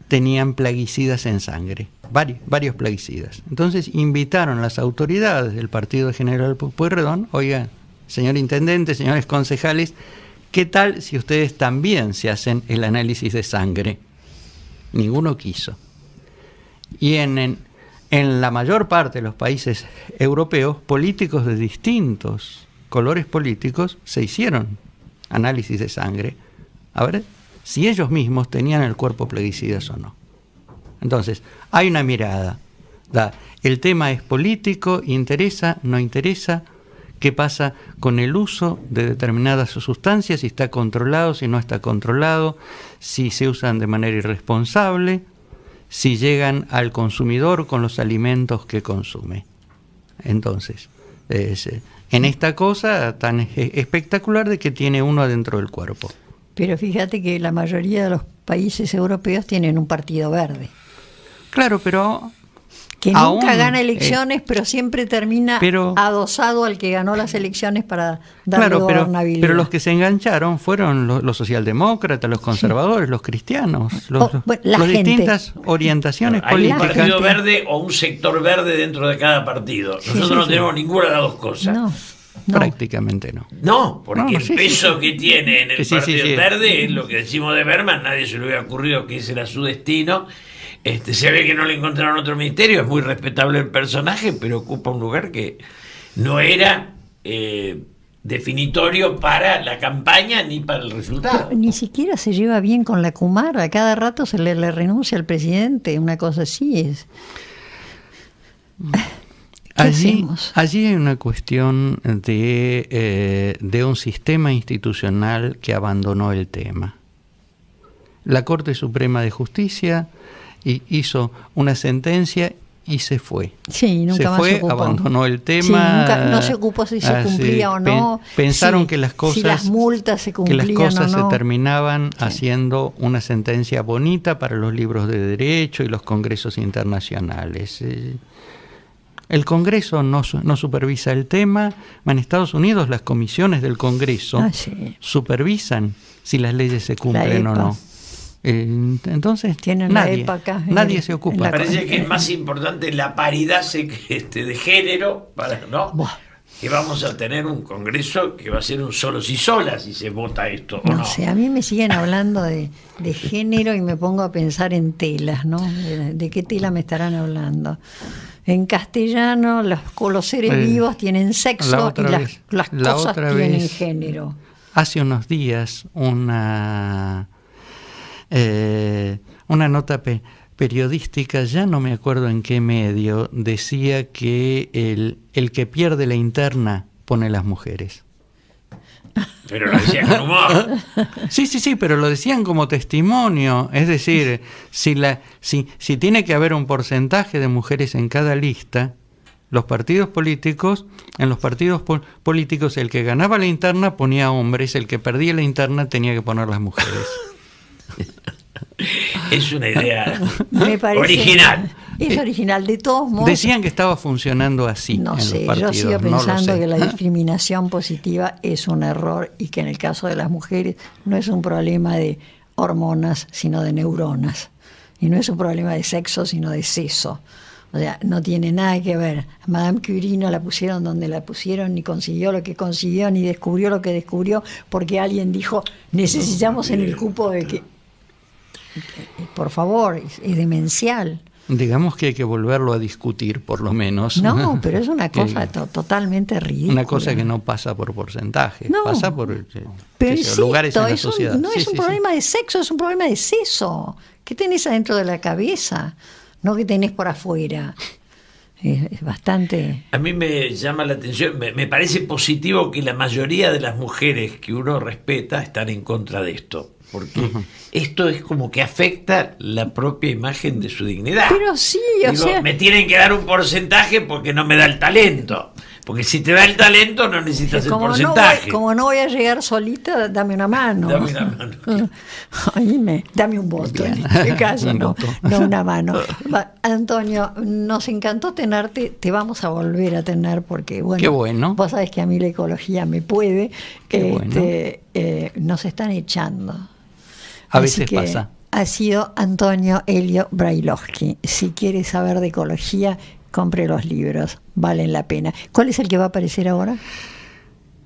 tenían plaguicidas en sangre, varios plaguicidas. Entonces invitaron a las autoridades del partido de General Pueyrredón: oiga, señor intendente, señores concejales, ¿qué tal si ustedes también se hacen el análisis de sangre? Ninguno quiso. Y en la mayor parte de los países europeos, políticos de distintos colores políticos se hicieron análisis de sangre a ver si ellos mismos tenían el cuerpo plaguicidas o no. Entonces, hay una mirada. El tema es político, interesa, no interesa. ¿Qué pasa con el uso de determinadas sustancias? Si está controlado, si no está controlado, si se usan de manera irresponsable, si llegan al consumidor con los alimentos que consume. Entonces, en esta cosa tan espectacular de que tiene uno adentro del cuerpo. Pero fíjate que la mayoría de los países europeos tienen un partido verde. Claro, pero que aún, nunca gana elecciones, pero siempre termina adosado al que ganó las elecciones para darle gobernabilidad. Pero los que se engancharon fueron los socialdemócratas, los conservadores, los cristianos, las distintas orientaciones políticas. Hay un partido verde o un sector verde dentro de cada partido. Nosotros no tenemos ninguna de las dos cosas. No. Prácticamente no. No, porque el peso que tiene en el partido verde es lo que decimos de Berman, nadie se le hubiera ocurrido que ese era su destino. Se ve que no le encontraron otro ministerio, es muy respetable el personaje, pero ocupa un lugar que no era definitorio para la campaña ni para el resultado. Pero ni siquiera se lleva bien con la Kumar, a cada rato se le renuncia al presidente, una cosa así es. Allí hay una cuestión de un sistema institucional que abandonó el tema. La Corte Suprema de Justicia hizo una sentencia y se fue. Sí, nunca más se ocupó. Abandonó el tema. Sí, nunca, no se ocupó si se cumplía o no. Pensaron que las cosas, si las multas se cumplían que las cosas o no. se terminaban haciendo una sentencia bonita para los libros de derecho y los congresos internacionales. El Congreso no supervisa el tema. En Estados Unidos las comisiones del Congreso supervisan si las leyes se cumplen o no. Entonces nadie se ocupa. Me parece que es más importante la paridad de género que vamos a tener un Congreso que va a ser un solos y solas si se vota esto o no. No sé, a mí me siguen hablando de género y me pongo a pensar en telas, ¿no? ¿De qué tela me estarán hablando? En castellano los seres vivos tienen sexo y las cosas tienen género. Hace unos días una nota periodística, ya no me acuerdo en qué medio, decía que el que pierde la interna pone las mujeres. Pero lo decían con humor. Sí, pero lo decían como testimonio. Es decir, si tiene que haber un porcentaje de mujeres en cada lista, los partidos políticos, en los partidos políticos el que ganaba la interna ponía hombres, el que perdía la interna tenía que poner las mujeres. Es una idea Me parece, original. Es original, de todos modos. Decían que estaba funcionando así No en sé, los partidos. yo sigo no lo pensando sé. que la discriminación positiva es un error y que en el caso de las mujeres no es un problema de hormonas, sino de neuronas. Y no es un problema de sexo, sino de seso. O sea, no tiene nada que ver. A Madame Curie no la pusieron donde la pusieron, ni consiguió lo que consiguió, ni descubrió lo que descubrió, porque alguien dijo, necesitamos en el cupo de que... Por favor, es demencial. Digamos que hay que volverlo a discutir, por lo menos. No, pero es una Que- cosa totalmente ridícula. Una cosa que no pasa por porcentaje, No, pasa por pero qué sé yo, lugares en la sociedad. No Sí, es un sí, sí. problema de sexo, es un problema de seso. ¿Qué tenés adentro de la cabeza? No que tenés por afuera. Es bastante... A mí me llama la atención, me parece positivo que la mayoría de las mujeres que uno respeta están en contra de esto, porque esto es como que afecta la propia imagen de su dignidad. Pero sí, o Digo, sea... me tienen que dar un porcentaje porque no me da el talento. Porque si te da el talento no necesitas el porcentaje. como no voy a llegar solita, dame una mano. Dame una mano. Oíme, dame un voto en Bien. este caso, Un no, voto. no una mano. Antonio, nos encantó tenerte, te vamos a volver a tener porque, bueno, Qué bueno. vos sabés que a mí la ecología me puede. Qué Nos están echando. A Así veces que pasa. Ha sido Antonio Elio Brailovsky. Si quieres saber de ecología, compre los libros, valen la pena. ¿Cuál es el que va a aparecer ahora?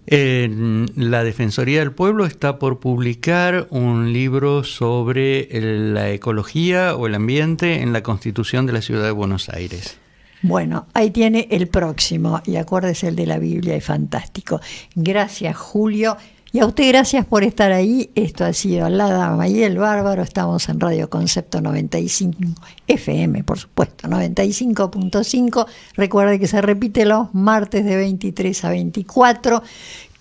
La Defensoría del Pueblo está por publicar un libro sobre la ecología o el ambiente en la Constitución de la Ciudad de Buenos Aires. Bueno, ahí tiene el próximo, y acuérdese el de la Biblia, es fantástico. Gracias, Julio. Y a usted gracias por estar ahí. Esto ha sido La Dama y el Bárbaro. Estamos en Radio Concepto 95 FM, por supuesto, 95.5. Recuerde que se repite los martes de 23 a 24,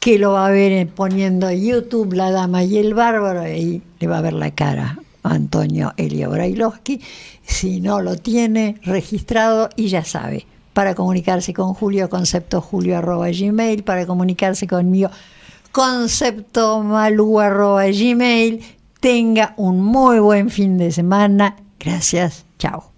que lo va a ver poniendo en YouTube La Dama y el Bárbaro, y ahí le va a ver la cara a Antonio Elio Brailovsky. Si no lo tiene registrado, y ya sabe, para comunicarse con Julio, conceptojulio@gmail, para comunicarse conmigo, conceptomalu@gmail. Tenga un muy buen fin de semana. Gracias. Chao.